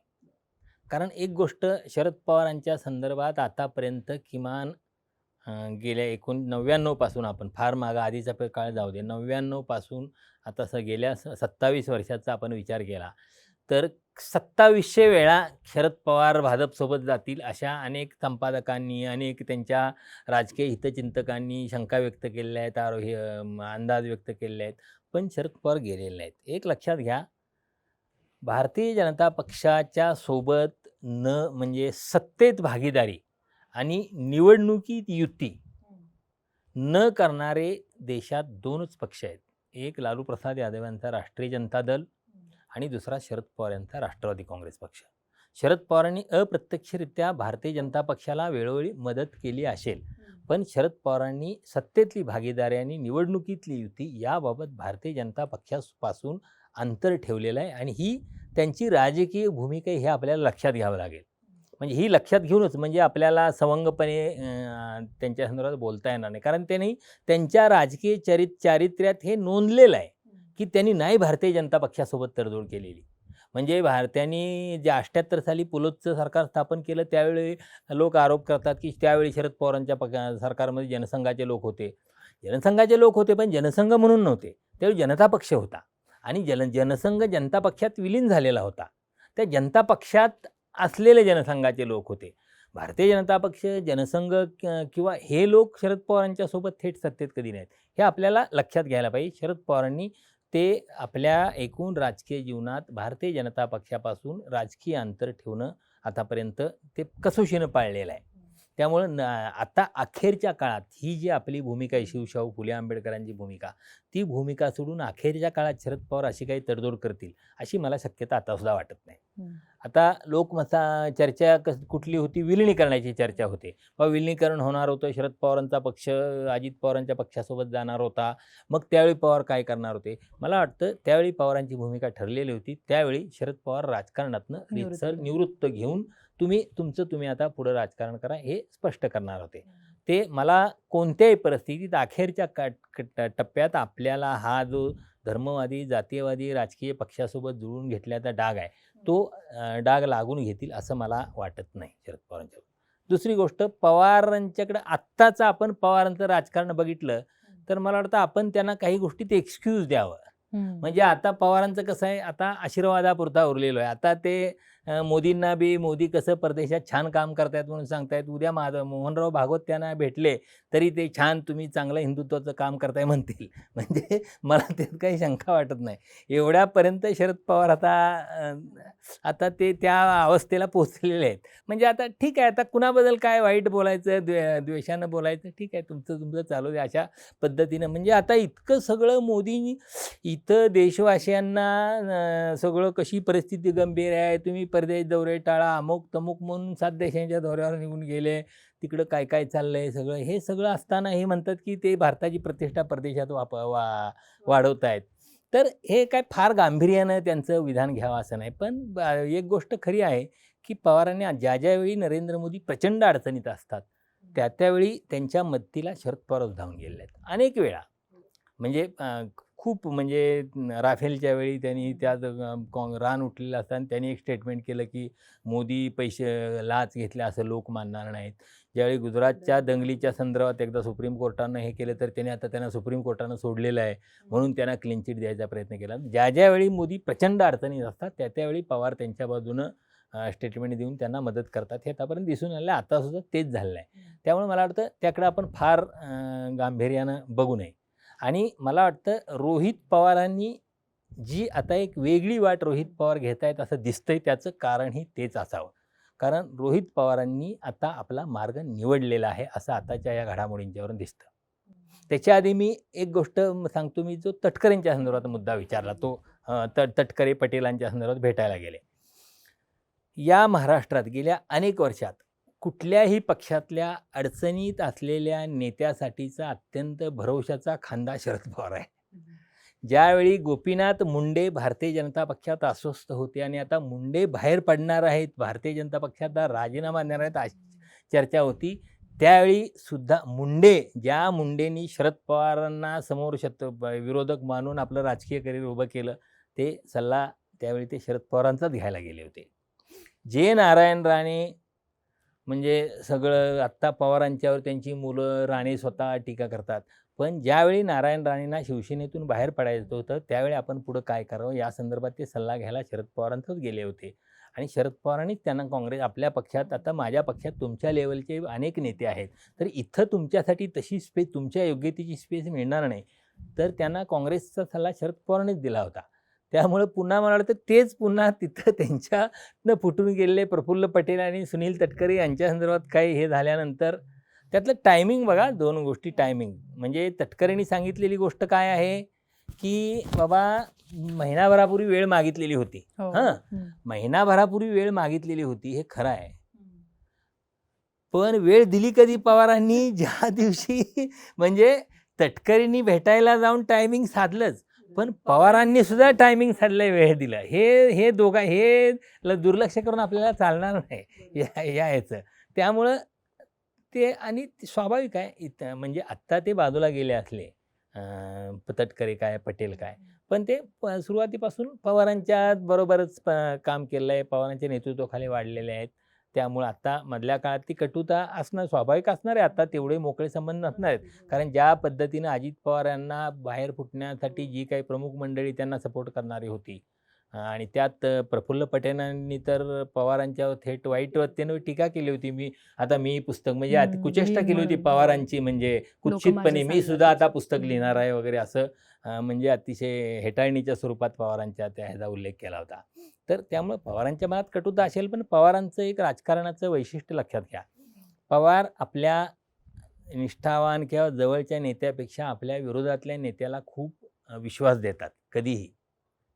कारण एक गोष्ट शरद पवारांच्या संदर्भात आतापर्यंत किमान गेल्या 99 पासून, आपण फार मागं आधीचा काळ जाऊ दे, 99 पासून आता गेल्या 27 वर्षाचा आपण विचार केला तर 2700 वेळा शरद पवार भाजपसोबत जातील अशा अनेक संपादकांनी, अनेक त्यांच्या राजकीय हितचिंतकांनी शंका व्यक्त केलेल्या आहेत, अंदाज व्यक्त केलेले आहेत, पण शरद पवार गेलेले नाहीत. एक लक्षात घ्या, भारतीय जनता पक्षाच्या सोबत म्हणजे सत्तेत भागीदारी आणि निवडणुकीत युती न करणारे देशात 2च पक्ष आहेत. एक लालू प्रसाद यादव यांचा राष्ट्रीय जनता दल आणि दुसरा शरद पवार यांचा राष्ट्रवादी काँग्रेस पक्ष. शरद पवारांनी अप्रत्यक्षरित्या भारतीय जनता पक्षाला वेळोवेळी मदत केली असेल, पण शरद पवारांनी सत्तेतली भागीदारी आणि निवडणुकीतली युती याबाबत भारतीय जनता पक्षापासून अंतर ठेवलेलं आहे आणि ही त्यांची राजकीय भूमिका हे आपल्याला लक्षात घ्यावं लागेल. म्हणजे ही लक्षात घेऊनच म्हणजे आपल्याला सवंगपणे त्यांच्या संदर्भात बोलता येणार नाही. कारण त्यांनी त्यांच्या राजकीय चारित्र्यात हे नोंदलेलं आहे की त्यांनी नाही भारतीय जनता पक्षासोबत तडजोड केलेली. म्हणजे त्यांनी जे 78 साली पुलोतचं सरकार स्थापन केलं त्यावेळी लोक आरोप करतात की त्यावेळी शरद पवारांच्या सरकारमध्ये जनसंघाचे लोक होते. जनसंघाचे लोक होते पण जनसंघ म्हणून नव्हते, त्यावेळी जनता पक्ष होता आणि जनसंघ जनता पक्षात विलीन झालेला होता. त्या जनता पक्षात असलेले जनसंघाचे लोक होते. भारतीय जनता पक्ष, जनसंघ किंवा हे लोक शरद पवारांच्या सोबत थेट सत्तेत कधी नाहीत. हे आपल्याला लक्षात घ्यायला पाहिजे. शरद पवारांनी ते आपल्या एकूण राजकीय जीवनात भारतीय जनता पक्षापासून राजकीय अंतर ठेवणं आतापर्यंत ते कसोशीनं पाळलेलं आहे. त्यामुळं आता अखेरच्या काळात ही जी आपली भूमिका आहे, शिवशाहू फुले आंबेडकरांची भूमिका, ती भूमिका सोडून अखेरच्या काळात शरद पवार अशी काही तडजोड करतील अशी मला शक्यता आतासुद्धा वाटत नाही. आता चर्चा कुठली होती? विलिनीकरणाची चर्चा होते. विलिनीकरण होणार होतं, शरद पवारांचा पक्ष अजित पवारांच्या पक्षासोबत जाणार होता, मग त्यावेळी पवार काय करणार होते? मला वाटतं त्यावेळी पवारांची भूमिका ठरलेली होती. त्यावेळी शरद पवार राजकारणातनं रीतसर निवृत्त घेऊन तुम्ही आता पुढं राजकारण करा हे स्पष्ट करणार होते. ते मला कोणत्याही परिस्थितीत अखेरच्या टप्प्यात आपल्याला हा जो धर्मवादी, जातीयवादी राजकीय पक्षासोबत जुळून घेतल्याचा डाग आहे तो डाग लागून घेतील असं मला वाटत नाही शरद पवारांच्या. दुसरी गोष्ट, पवारांच्याकडे आत्ताचं आपण पवारांचं राजकारण बघितलं तर मला वाटतं आपण त्यांना काही गोष्टीत एक्सक्यूज द्यावं. म्हणजे आता पवारांचं कसं आहे, आता आशीर्वादापुरता उरलेलो आहे. आता ते मोदींना मोदी कसं परदेशात छान काम करतायत म्हणून सांगतायत, उद्या मोहनराव भागवत त्यांना भेटले तरी ते छान तुम्ही चांगलं हिंदुत्वाचं काम करताय म्हणतील. म्हणजे मला त्यात काही शंका वाटत नाही. एवढ्यापर्यंत शरद पवार आता ते त्या अवस्थेला पोचलेले आहेत. म्हणजे आता ठीक आहे, आता कुणाबद्दल काय वाईट बोलायचं, द्वेषानं बोलायचं, ठीक आहे, तुमचं चालू आहे अशा पद्धतीनं. म्हणजे आता इतकं सगळं मोदींनी इथं देशवासियांना सगळं कशी परिस्थिती गंभीर आहे, तुम्ही परदेश दौरे टाळा, अमुक तमुक म्हणून 7 देशांच्या दौऱ्यावर निघून गेले, तिकडं काय काय चाललं आहे सगळं. हे सगळं असताना हे म्हणतात की ते भारताची प्रतिष्ठा परदेशात वाढवत आहेत. तर हे काय फार गांभीर्यानं त्यांचं विधान घ्यावं असं नाही. पण एक गोष्ट खरी आहे की पवारांनी ज्यावेळी नरेंद्र मोदी प्रचंड अडचणीत असतात त्यावेळी त्यांच्या मदतीला शरद पवारच धावून गेलेले आहेत अनेक वेळा. म्हणजे खूप म्हणजे राफेलच्या वेळी त्यांनी त्यात रान उठलेलं असताना त्यांनी एक स्टेटमेंट केलं की मोदी पैसे लाच घेतले असं लोक मानणार नाहीत. ज्यावेळी गुजरातच्या दंगलीच्या संदर्भात एकदा सुप्रीम कोर्टानं हे केलं तर त्यांना सुप्रीम कोर्टानं सोडलेलं आहे म्हणून त्यांना क्लीन चिट द्यायचा प्रयत्न केला. ज्यावेळी मोदी प्रचंड अडचणीत असतात त्यावेळी पवार त्यांच्या बाजूनं स्टेटमेंट देऊन त्यांना मदत करतात हे आतापर्यंत दिसून आलं. आता सुद्धा तेच झालेलं आहे. त्यामुळे मला वाटतं त्याकडे आपण फार गांभीर्यानं बघू नये. आणि मला वाटतं रोहित पवारांनी जी आता एक वेगळी वाट रोहित पवार घेत आहेत असं दिसतंय, त्याचं कारणही तेच असावं. कारण रोहित पवारांनी आता आपला मार्ग निवडलेला आहे असं आताच्या या घडामोडींच्यावरून दिसतं. त्याच्या आधी मी एक गोष्ट सांगतो. मी जो तटकरेंच्या संदर्भात मुद्दा विचारला तो तटकरे पटेलांच्या संदर्भात भेटायला गेले. या महाराष्ट्रात गेल्या अनेक वर्षात कुठल्याही पक्षातल्या अडचणीत असलेल्या नेत्यासाठीचा अत्यंत भरवशाचा खांदा शरद पवार आहे. ज्यावेळी गोपीनाथ मुंडे भारतीय जनता पक्षात अस्वस्थ होते आणि आता मुंडे बाहेर पडणार आहेत, भारतीय जनता पक्षात राजीनामा देणार आहेत अशी चर्चा होती, त्यावेळी सुद्धा ज्या मुंडेंनी शरद पवारांना समोर विरोधक मानून आपलं राजकीय करिअर उभं केलं, ते सल्ला त्यावेळी ते शरद पवारांचाच घ्यायला गेले होते. जे नारायण राणे म्हणजे सगळं आत्ता पवारांच्यावर त्यांची मुलं राणे स्वतः टीका करतात. पण ज्यावेळी नारायण राणेंना शिवसेनेतून बाहेर पडायचं होतं त्यावेळी आपण पुढं काय करावं या संदर्भात ते सल्ला घ्यायला शरद पवारांचंच गेले होते. आणि शरद पवारांनीच त्यांना काँग्रेस आपल्या पक्षात, आता माझ्या पक्षात तुमच्या लेवलचे अनेक नेते आहेत, तर इथं तुमच्यासाठी तशी स्पेस, तुमच्या योग्यतेची स्पेस मिळणार नाही, तर त्यांना काँग्रेसचा सल्ला शरद पवारांनीच दिला होता. त्यामुळं पुन्हा मला वाटतं तेच पुन्हा तिथं त्यांच्यानं फुटून गेलेले प्रफुल्ल पटेल आणि सुनील तटकरे यांच्या संदर्भात काही हे झाल्यानंतर त्यातलं टायमिंग बघा, दोन गोष्टी. टायमिंग म्हणजे तटकरेंनी सांगितलेली गोष्ट काय आहे की बाबा महिनाभरापूर्वी वेळ मागितलेली होती. महिनाभरापूर्वी वेळ मागितलेली होती हे खरं आहे. पण वेळ दिली कधी पवारांनी? ज्या दिवशी म्हणजे तटकरेंनी भेटायला जाऊन टायमिंग साधलंच, पण पवारांनी सुद्धा टायमिंग साधलं, वेळ दिला. हे दुर्लक्ष करून आपल्याला चालणार नाही याचं. त्यामुळं ते आणि स्वाभाविक आहे. म्हणजे आत्ता ते बाजूला गेले असले तटकरे काय पटेल काय, पण ते सुरुवातीपासून पवारांच्या बरोबरच काम केलं आहे, पवारांच्या नेतृत्वाखाली वाढलेले आहेत. त्यामुळं आता मधल्या काळात ती कटुता असणं स्वाभाविक असणार आहे. आता तेवढे मोकळे संबंध नसणार आहेत. कारण ज्या पद्धतीनं अजित पवार यांना बाहेर फुटण्यासाठी जी काही प्रमुख मंडळी त्यांना सपोर्ट करणारी होती आणि त्यात प्रफुल्ल पटेलांनी तर पवारांच्यावर थेट वाईट वतीनं टीका केली होती. मी पुस्तक म्हणजे कुचेष्टा केली होती पवारांची, म्हणजे कुत्सितपणे मी सुद्धा आता पुस्तक लिहिणार आहे वगैरे असं म्हणजे अतिशय हेटाळणीच्या स्वरूपात पवारांच्या त्या ह्याचा उल्लेख केला होता. तर त्यामुळे पवारांच्या मनात कटुता असेल, पण पवारांचं एक राजकारणाचं वैशिष्ट्य लक्षात घ्या. पवार आपल्या निष्ठावान किंवा जवळच्या नेत्यापेक्षा आपल्या विरोधातल्या नेत्याला खूप विश्वास देतात. कधीही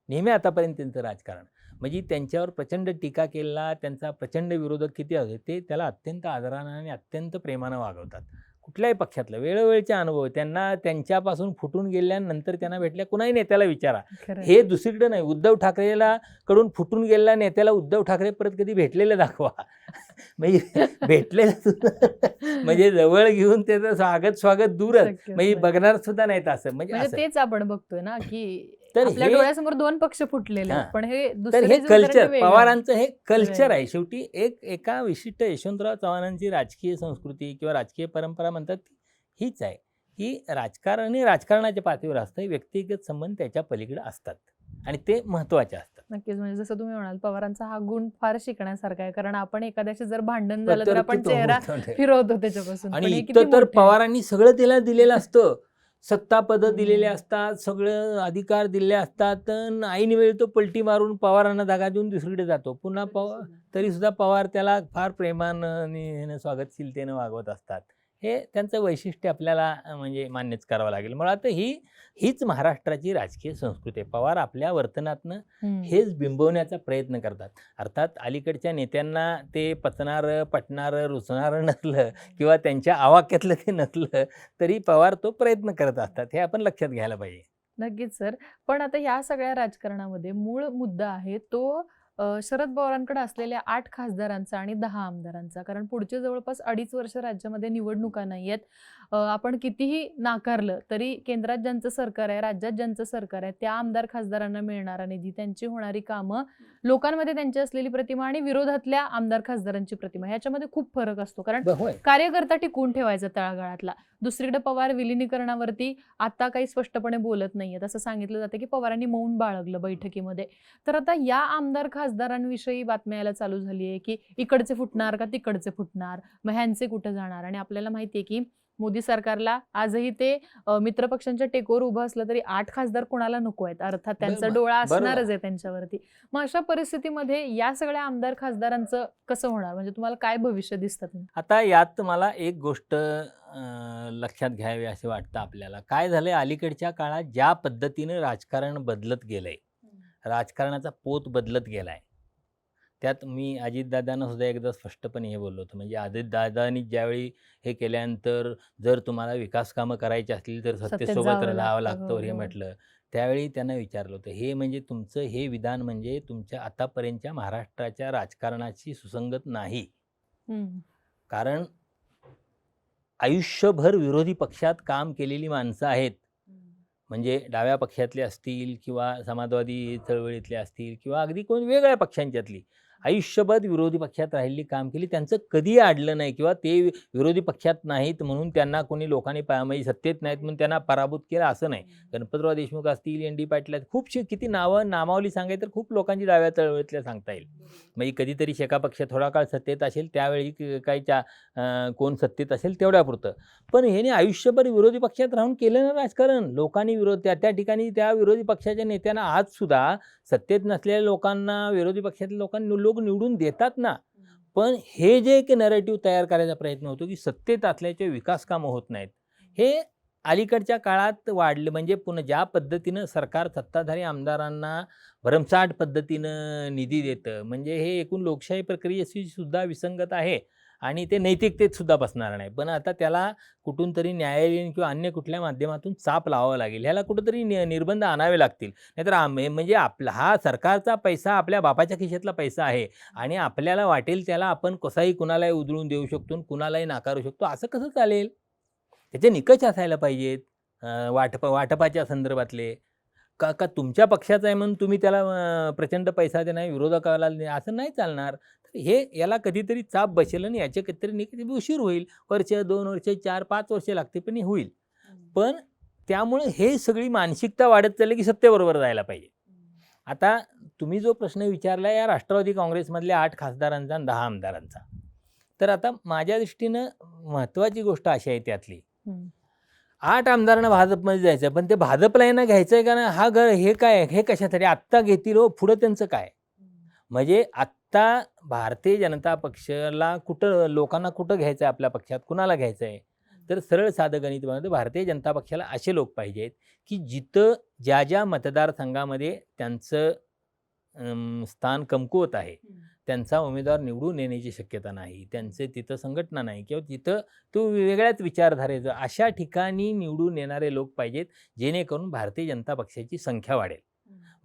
नेहमी आतापर्यंत त्यांचं राजकारण म्हणजे त्यांच्यावर प्रचंड टीका केला, त्यांचा प्रचंड विरोधक किती होते ते त्याला अत्यंत आदरानं आणि अत्यंत प्रेमानं वागवतात. कुठल्याही पक्षातलं वेळोवेळचे अनुभव त्यांना त्यांच्यापासून फुटून गेल्यानंतर त्यांना भेटल्या कुणाही नेत्याला विचारा. हे दुसरीकडे नाही. उद्धव ठाकरेला कडून फुटून गेलेल्या नेत्याला उद्धव ठाकरे परत कधी भेटलेलं दाखवा. म्हणजे भेटलेलं म्हणजे जवळ घेऊन त्याचं स्वागत दूरच, म्हणजे बघणार सुद्धा नाहीत असं. म्हणजे तेच आपण बघतोय ना की आपल्या डोळ्यासमोर दोन पक्ष फुटलेले, पण हे कल्चर पवारांचं हे कल्चर आहे. शेवटी एका विशिष्ट यशवंतराव चव्हाणांची राजकीय संस्कृती किंवा राजकीय परंपरा म्हणतात हीच आहे की राजकारण हे राजकारणाच्या पातळीवर असतं, व्यक्तिगत संबंध त्याच्या पलीकडे असतात आणि ते महत्वाचे असतात. नक्कीच. म्हणजे जसं तुम्ही म्हणाल पवारांचा हा गुण फार शिकण्यासारखा आहे, कारण आपण एखाद्याशी जर भांडण झालं तर आपण चेहरा फिरवतो त्याच्यापासून. आणि इथं तर पवारांनी सगळं त्याला दिलेलं असतं, सत्ता पदं दिलेले असतात, सगळं अधिकार दिलेले असतात. ऐनवेळी तो पलटी मारून पवारांना जागा देऊन दुसरीकडे जातो. पुन्हा तरी सुद्धा पवार त्याला फार प्रेमानं आणि स्वागतशीलतेनं वागवत असतात. हे त्यांचं वैशिष्ट्य आपल्याला म्हणजे मान्यच करावं लागेल. मला वाटतं हीच महाराष्ट्राची राजकीय संस्कृती आहे. पवार आपल्या वर्तनातनं हेच बिंबवण्याचा प्रयत्न करतात. अर्थात अलीकडच्या नेत्यांना ते पटणारं रुचणारं नसलं किंवा त्यांच्या आवाक्यातलं ते नसलं तरी पवार तो प्रयत्न करत असतात. हे आपण लक्षात घ्यायला पाहिजे. नक्कीच सर. पण आता ह्या सगळ्या राजकारणामध्ये मूळ मुद्दा आहे तो शरद पवारांकडे असलेल्या 8 खासदारांचा आणि 10 आमदारांचा. कारण पुढचे जवळपास 2.5 वर्ष राज्यामध्ये निवडणुका नाही आहेत आपण कितीही नाकारलं तरी केंद्रात ज्यांचं सरकार आहे, राज्यात ज्यांचं सरकार आहे, त्या आमदार खासदारांना मिळणारा निधी, त्यांची होणारी कामं, लोकांमध्ये त्यांची असलेली प्रतिमा आणि विरोधातल्या आमदार खासदारांची प्रतिमा ह्याच्यामध्ये खूप फरक असतो. कारण होय. कार्यकर्ता टिकवून ठेवायचा तळागाळातला. दुसरीकडे पवार विलिनीकरणावरती आता काही स्पष्टपणे बोलत नाहीयेत. असं सांगितलं जातं की पवारांनी मौन बाळगलं बैठकीमध्ये. तर आता या आमदार खासदारांविषयी बातम्या यायला चालू झाली आहे की इकडचे फुटणार का तिकडचे फुटणार, मग ह्यांचे कुठे जाणार. आणि आपल्याला माहिती आहे की मोदी सरकारला आजही ते मित्रपक्षांच्या टेकोवर उभं असलं तरी 8 खासदार कोणाला नको आहेत. अर्थात त्यांचा बरोबर, डोळा बरोबर. असणारच आहे त्यांच्यावरती. मग अशा परिस्थितीमध्ये या सगळ्या आमदार खासदारांचं कसं होणार, म्हणजे तुम्हाला काय भविष्य दिसतं? आता यात मला एक गोष्ट लक्षात घ्यावी असे वाटतं आपल्याला. काय झालंय, अलीकडच्या काळात ज्या पद्धतीनं राजकारण बदलत गेलंय, राजकारणाचा पोत बदलत गेलाय, त्यात मी अजितदादांना सुद्धा एकदा स्पष्टपणे हे बोललो होतो. म्हणजे अजितदादांनी ज्यावेळी हे केल्यानंतर जर तुम्हाला विकास कामं करायची असतील तर सत्तेत सत्तेसोबत जावं राहावं लागतं. लागतं हो, हे हो. म्हटलं. त्यावेळी त्यांना विचारलं होतं, हे म्हणजे तुमचं हे विधान म्हणजे तुमच्या आतापर्यंतच्या महाराष्ट्राच्या राजकारणाशी सुसंगत नाही. हम्म. कारण आयुष्यभर विरोधी पक्षात काम केलेली माणसं आहेत. म्हणजे डाव्या पक्षातले असतील किंवा समाजवादी चळवळीतले असतील किंवा अगदी कोण वेगळ्या पक्षांच्यातली, आयुष्यभर विरोधी पक्षात राहिलेली काम केली, त्यांचं कधी अडलं नाही किंवा ते विरोधी पक्षात नाहीत म्हणून त्यांना कोणी लोकांनी म्हणजे सत्तेत नाहीत म्हणून त्यांना पराभूत केलं असं नाही. गणपतराव देशमुख असतील, एन.डी. पाटील आहेत, खूपशी किती नामावली सांगाय तर खूप लोकांची डाव्या चळवळीतल्या सांगता येईल. म्हणजे कधीतरी शेका पक्ष थोडा काळ सत्तेत असेल त्यावेळी काही कोण सत्तेत असेल तेवढ्यापुरतं. पण ह्याने आयुष्यभर विरोधी पक्षात राहून केलं ना राजकारण. लोकांनी त्या ठिकाणी त्या विरोधी पक्षाच्या नेत्यांना आजसुद्धा सत्तेत नसलेल्या लोकांना, विरोधी पक्षातल्या लोकांना लोक निवडून देतात ना. पण हे जे एक नॅरेटिव्ह तयार करायचा प्रयत्न होतो की सत्तेत असल्याचे विकास कामं होत नाहीत, हे अलीकडच्या काळात वाढलं. म्हणजे पुन्हा ज्या पद्धतीनं सरकार सत्ताधारी आमदारांना भरमसाठ पद्धतीनं निधी देतं, म्हणजे हे एकूण लोकशाही प्रक्रियेशी सुद्धा विसंगत आहे आणि ते नैतिकतेत सुद्धा बसणार नाही. पण आता त्याला कुठून तरी न्यायालयीन किंवा अन्य कुठल्या माध्यमातून चाप लावावा लागेल. ह्याला कुठंतरी निर्बंध आणावे लागतील. नाहीतर म्हणजे आपला हा सरकारचा पैसा आपल्या बापाच्या खिशातला पैसा आहे आणि आपल्याला वाटेल त्याला आपण कसाही कुणालाही उधळून देऊ शकतो, कुणालाही नाकारू शकतो, असं कसं चालेल? त्याचे निकष असायला पाहिजेत. वाटपाच्या संदर्भातले. का तुमच्या पक्षाचा आहे म्हणून तुम्ही त्याला प्रचंड पैसा देणार, विरोधकाला असं नाही चालणार. तर याला कधीतरी चाप बसेल आणि याचे कधीतरी उशीर होईल. वर्ष, 2 वर्ष, 4, 5 वर्ष लागते पण हे होईल. पण त्यामुळे हे सगळी मानसिकता वाढत चालली की सत्तेबरोबर जायला पाहिजे. आता तुम्ही जो प्रश्न विचारला या राष्ट्रवादी काँग्रेसमधल्या 8 खासदारांचा आणि 10 आमदारांचा, तर आता माझ्या दृष्टीनं महत्त्वाची गोष्ट अशी आहे त्यातली, 8 आमदारांना भाजपमध्ये जायचं, पण ते भाजपला यांना घ्यायचं आहे का नाही, हे काय, हे कशासाठी आत्ता घेतील हो, पुढं त्यांचं काय? म्हणजे आत्ता भारतीय जनता पक्षाला लोकांना कुठं घ्यायचं आहे, आपल्या पक्षात कुणाला घ्यायचं आहे? तर सरळ साधं गणित बनवतं. भारतीय जनता पक्षाला असे लोक पाहिजेत की जिथं ज्या मतदारसंघामध्ये त्यांचं स्थान कमकुवत आहे, त्यांचा उमेदवार निवडून येण्याची शक्यता नाही, त्यांचे तिथं संघटना नाही किंवा तिथं तो वेगळ्याच विचारधारेचं, अशा ठिकाणी निवडून येणारे लोक पाहिजेत, जेणेकरून भारतीय जनता पक्षाची संख्या वाढेल.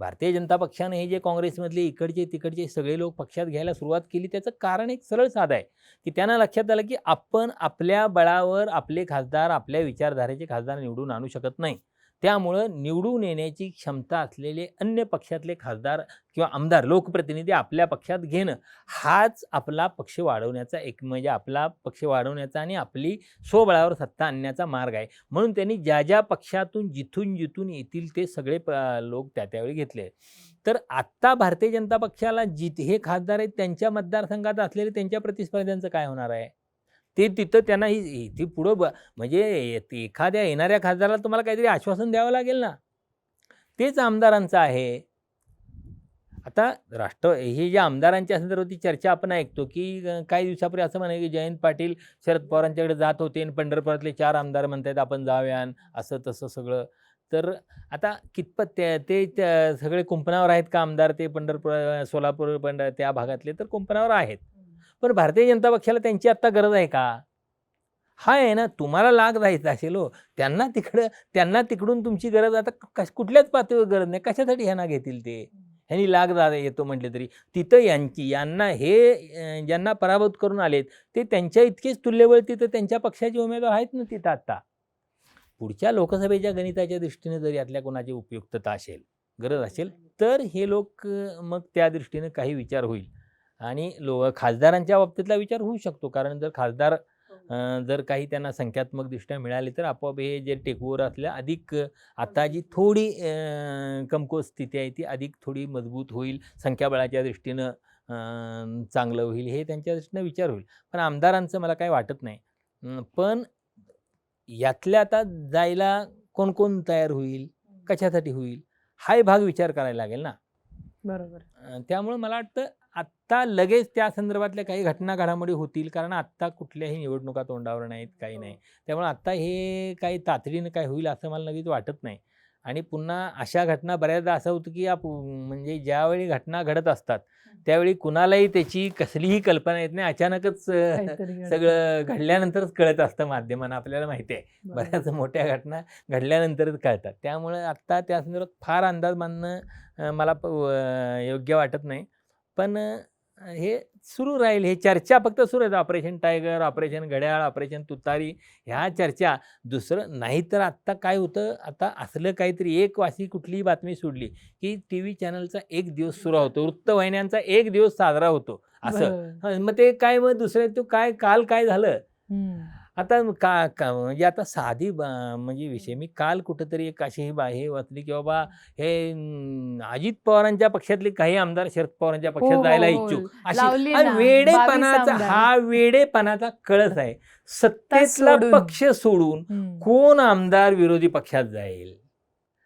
भारतीय जनता पक्षाने हे जे काँग्रेसमधले इकडचे तिकडचे सगळे लोक पक्षात घ्यायला सुरुवात केली, त्याचं कारण एक सरळ साधं आहे की त्यांना लक्षात आलं की आपण आपल्या बळावर आपले खासदार, आपल्या विचारधारेचे खासदार निवडून आणू शकत नाही. त्यामुळं निवडून येण्याची क्षमता असलेले अन्य पक्षातले खासदार किंवा आमदार, लोकप्रतिनिधी आपल्या पक्षात घेणं, हाच आपला पक्ष वाढवण्याचा म्हणजे आपला पक्ष वाढवण्याचा आणि आपली स्वबळावर सत्ता आणण्याचा मार्ग आहे. म्हणून त्यांनी ज्या पक्षातून जिथून येतील ते सगळे लोक त्यावेळी घेतले. तर आत्ता भारतीय जनता पक्षाला हे खासदार आहेत त्यांच्या मतदारसंघात असलेले त्यांच्या प्रतिस्पर्ध्यांचं काय होणार आहे? ते तिथं त्यांना ही पुढं म्हणजे एखाद्या येणाऱ्या खासदाराला तुम्हाला काहीतरी आश्वासन द्यावं लागेल ना. तेच आमदारांचं आहे. आता हे ज्या आमदारांच्या संदर्भातली चर्चा आपण ऐकतो की काही दिवसापूर्वी असं म्हणाले की जयंत पाटील शरद पवारांच्याकडे जात होते आणि पंढरपुरातले 4 आमदार म्हणतात आपण जाऊया, असं तसं सगळं. तर आता कितपत ते सगळे कुंपणावर आहेत का आमदार? ते पंढरपूर, सोलापूर, त्या भागातले तर कुंपणावर आहेत. पण भारतीय जनता पक्षाला त्यांची आत्ता गरज आहे का? हा आहे ना, तुम्हाला लाग जायचं असेल हो, त्यांना तिकडून तुमची गरज आता कुठल्याच पातळीवर गरज नाही. कशासाठी ह्यांना घेतील ते? ह्यांनी लाग येतो म्हटले तरी तिथं यांना हे ज्यांना पराभूत करून आलेत ते त्यांच्या इतकेच तुल्यबळ तिथं त्यांच्या पक्षाचे उमेदवार आहेत ना तिथं आत्ता. पुढच्या लोकसभेच्या गणिताच्या दृष्टीने जर यातल्या कोणाची उपयुक्तता असेल, गरज असेल, तर हे लोक मग त्या दृष्टीने काही विचार होईल. आणि खासदारांच्या बाबतीतला विचार होऊ शकतो, कारण जर खासदार जर काही त्यांना संख्यात्मकदृष्ट्या मिळाले तर आपोआप हे जे टेकओव्हर असल्या अधिक आता जी थोडी कमकुवत स्थिती आहे ती अधिक थोडी मजबूत होईल, संख्याबळाच्या दृष्टीनं चांगलं होईल, हे त्यांच्या दृष्टीनं विचार होईल. पण आमदारांचं मला काही वाटत नाही. पण यातल्या आता जायला कोण कोण तयार होईल, कशासाठी होईल, हाही भाग विचार करायला लागेल ना. बरोबर. त्यामुळे मला वाटतं आत्ता लगेच त्या संदर्भातल्या काही घटना घडामोडी होतील, कारण आत्ता कुठल्याही निवडणुका तोंडावर नाहीत, काही नाही. त्यामुळे आत्ता हे काही तातडीनं काय होईल असं मला लगेच वाटत नाही. आणि पुन्हा अशा घटना बऱ्याचदा असं होतं की म्हणजे ज्यावेळी घटना घडत असतात त्यावेळी कुणालाही त्याची कसलीही कल्पना येत नाही, अचानकच सगळं घडल्यानंतरच कळत असतं माध्यमांना. आपल्याला माहिती आहे बऱ्याच मोठ्या घटना घडल्यानंतरच कळतात. त्यामुळे आत्ता त्या संदर्भात फार अंदाज बांधणं मला योग्य वाटत नाही. पण हे सुरू राहील, हे चर्चा फक्त सुरू आहेत. ऑपरेशन टायगर, ऑपरेशन घड्याळ, ऑपरेशन तुतारी, ह्या चर्चा. दुसरं नाही तर आत्ता काय होतं, आता असलं काहीतरी एक वाशी कुठलीही बातमी सोडली की TV चॅनलचा एक दिवस सुरू होतो, वृत्तवाहिन्यांचा एक दिवस साजरा होतो असं. मग ते काय, मग दुसऱ्या तो काय काल काय झालं आता म्हणजे आता साधी म्हणजे विषय, मी काल कुठंतरी एक अशी हे वाचली की बाबा हे अजित पवारांच्या पक्षातले काही आमदार शरद पवारांच्या पक्षात जायला इच्छुक, अशी वेडेपणाचा हा वेडेपणाचा कळस आहे. सत्तेतला पक्ष सोडून कोण आमदार विरोधी पक्षात जाईल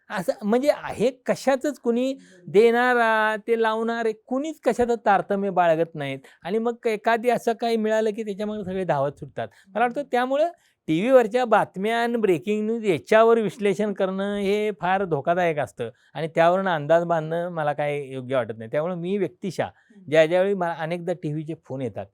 असं, म्हणजे हे कशाचंच कुणी देणारा ते लावणारे कुणीच कशाचं तारतम्य बाळगत नाहीत. आणि मग एखादी असं काही मिळालं की त्याच्यामध्ये सगळे धावत सुटतात. मला वाटतं त्यामुळं TV वरच्या बातम्या आणि ब्रेकिंग न्यूज याच्यावर विश्लेषण करणं हे फार धोकादायक असतं आणि त्यावरून अंदाज बांधणं मला काय योग्य वाटत नाही. त्यामुळे मी व्यक्तिशः ज्यावेळी मला अनेकदा TV चे फोन येतात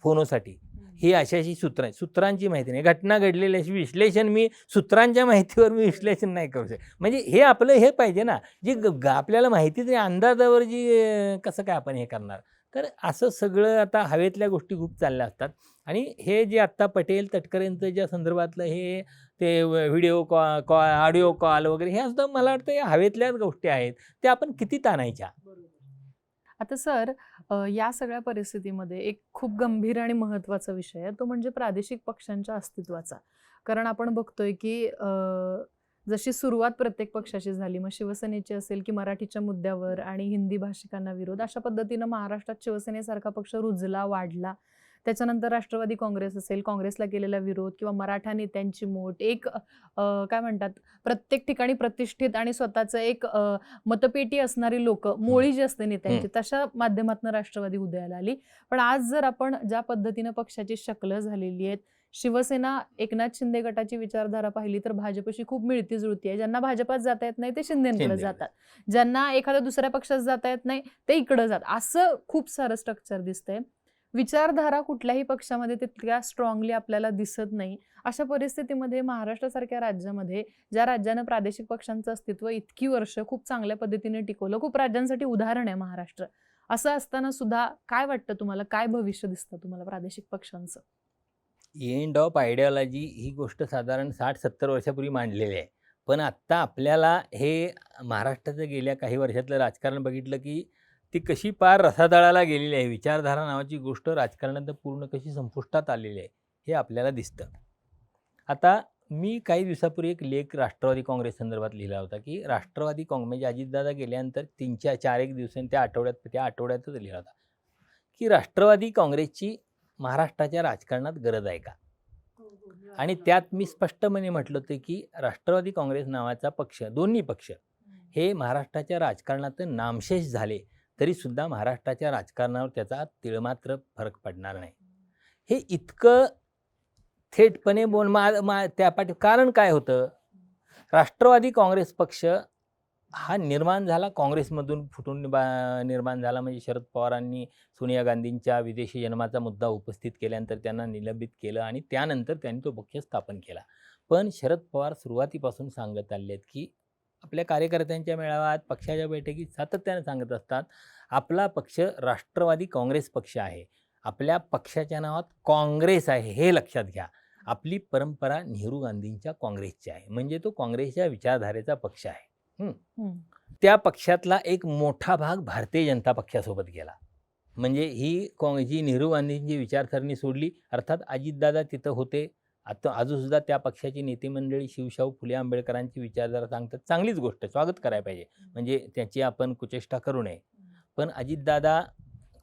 फोनोसाठी, ही अशी सूत्र आहे, सूत्रांची माहिती नाही, घटना घडलेल्याशी विश्लेषण मी सूत्रांच्या माहितीवर मी विश्लेषण नाही करू शकत. म्हणजे हे आपलं हे पाहिजे ना, जी आपल्याला माहितीच नाही अंदाजावर जी कसं काय आपण हे करणार. तर असं सगळं आता हवेतल्या गोष्टी खूप चालल्या असतात. आणि हे जे आत्ता पटेल तटकरेंचं ज्या संदर्भातलं हे ते व्हिडिओ कॉल ऑडिओ कॉल वगैरे हे असतं, मला वाटतं या हवेतल्याच गोष्टी आहेत, त्या आपण किती ताणायच्या. आता सर, या सगळ्या परिस्थितीमध्ये एक खूप गंभीर आणि महत्त्वाचा विषय आहे, तो म्हणजे प्रादेशिक पक्षांच्या अस्तित्वाचा. कारण आपण बघतोय की जशी सुरुवात प्रत्येक पक्षाची झाली, मग शिवसेनेची असेल की मराठीच्या मुद्द्यावर आणि हिंदी भाषिकांना विरोध, अशा पद्धतीनं महाराष्ट्रात शिवसेनेसारखा पक्ष रुजला, वाढला. त्याच्यानंतर राष्ट्रवादी काँग्रेस असेल, काँग्रेसला केलेला विरोध किंवा मराठा नेत्यांची मोठ एक काय म्हणतात, प्रत्येक ठिकाणी प्रतिष्ठित आणि स्वतःचं एक मतपेटी असणारी लोक, मोळी जी असते नेत्यांची, तशा माध्यमातून राष्ट्रवादी उदयाला आली. पण आज जर आपण ज्या पद्धतीनं पक्षाची शक्ल झालेली आहेत, शिवसेना एकनाथ शिंदे गटाची विचारधारा पाहिली तर भाजपशी खूप मिळती जुळती आहे. ज्यांना भाजपात जाता येत नाही ते शिंदेकडे जातात, ज्यांना एखाद्या दुसऱ्या पक्षात जाता येत नाही ते इकडे जातात, असं खूप सारं स्ट्रक्चर दिसतंय. विचारधारा कुठल्याही पक्षामध्ये तितक्या स्ट्रॉंगली आपल्याला दिसत नाही. अशा परिस्थितीमध्ये महाराष्ट्रासारख्या राज्यामध्ये, ज्या राज्यानं प्रादेशिक पक्षांचं अस्तित्व इतकी वर्ष खूप चांगल्या पद्धतीने टिकवलं, खूप राज्यांसाठी उदाहरण आहे महाराष्ट्र, असं असताना सुद्धा काय वाटतं तुम्हाला, काय भविष्य दिसतं तुम्हाला प्रादेशिक पक्षांचं? एंड ऑफ आयडिओलॉजी ही गोष्ट साधारण 60-70 वर्षापूर्वी मांडलेली आहे. पण आत्ता आपल्याला हे महाराष्ट्राचं गेल्या काही वर्षातलं राजकारण बघितलं की ती कशी पार रसातळाला गेलेली आहे. विचारधारा नावाची गोष्ट राजकारणात पूर्ण कशी संपुष्टात आलेली आहे हे आपल्याला दिसतं. आता मी काही दिवसापूर्वी एक लेख राष्ट्रवादी काँग्रेस संदर्भात लिहिला होता की राष्ट्रवादी काँग्रेस म्हणजे अजितदादा गेल्यानंतर 3-4 दिवसांनी त्या आठवड्यातच लिहिला होता की राष्ट्रवादी काँग्रेसची महाराष्ट्राच्या राजकारणात गरज आहे का. आणि त्यात मी स्पष्टपणे म्हटलं होतं की राष्ट्रवादी काँग्रेस नावाचा पक्ष, दोन्ही पक्ष हे महाराष्ट्राच्या राजकारणात नामशेष झाले तरी सुद्धा महाराष्ट्राच्या राजकारणावर त्याचा तिळमात्र फरक पडणार नाही. हे इतकं थेटपणे त्यापाठी कारण काय होतं, राष्ट्रवादी काँग्रेस पक्ष हा निर्माण झाला काँग्रेसमधून फुटून निर्माण झाला. म्हणजे शरद पवारांनी सोनिया गांधींच्या विदेशी जन्माचा मुद्दा उपस्थित केल्यानंतर त्यांना निलंबित केलं आणि त्यानंतर त्यांनी तो पक्ष स्थापन केला. पण शरद पवार सुरुवातीपासून सांगत आले आहेत की आपल्या कार्यकर्त्यांच्या मेळाव्यात, पक्षाच्या बैठकीत सातत्याने सांगत असतात, आपला पक्ष राष्ट्रवादी काँग्रेस पक्ष आहे. आपल्या पक्षाच्या नावात काँग्रेस आहे, हे लक्षात घ्या. आपली परंपरा नेहरू गांधींच्या काँग्रेसची आहे. म्हणजे तो काँग्रेसच्या विचारधारेचा पक्ष आहे. त्या पक्षातला एक मोठा भाग भारतीय जनता पक्षासोबत गेला. म्हणजे जी नेहरू गांधींची विचारसरणी सोडली, अर्थात अजितदादा तिथं होते. आता अजूनसुद्धा त्या पक्षाची नेते मंडळी शिवशाहू फुले आंबेडकरांची विचारधारा सांगतात. चांगलीच गोष्ट आहे, स्वागत करायला पाहिजे. म्हणजे त्याची आपण कुचेष्टा करू नये. पण अजितदादा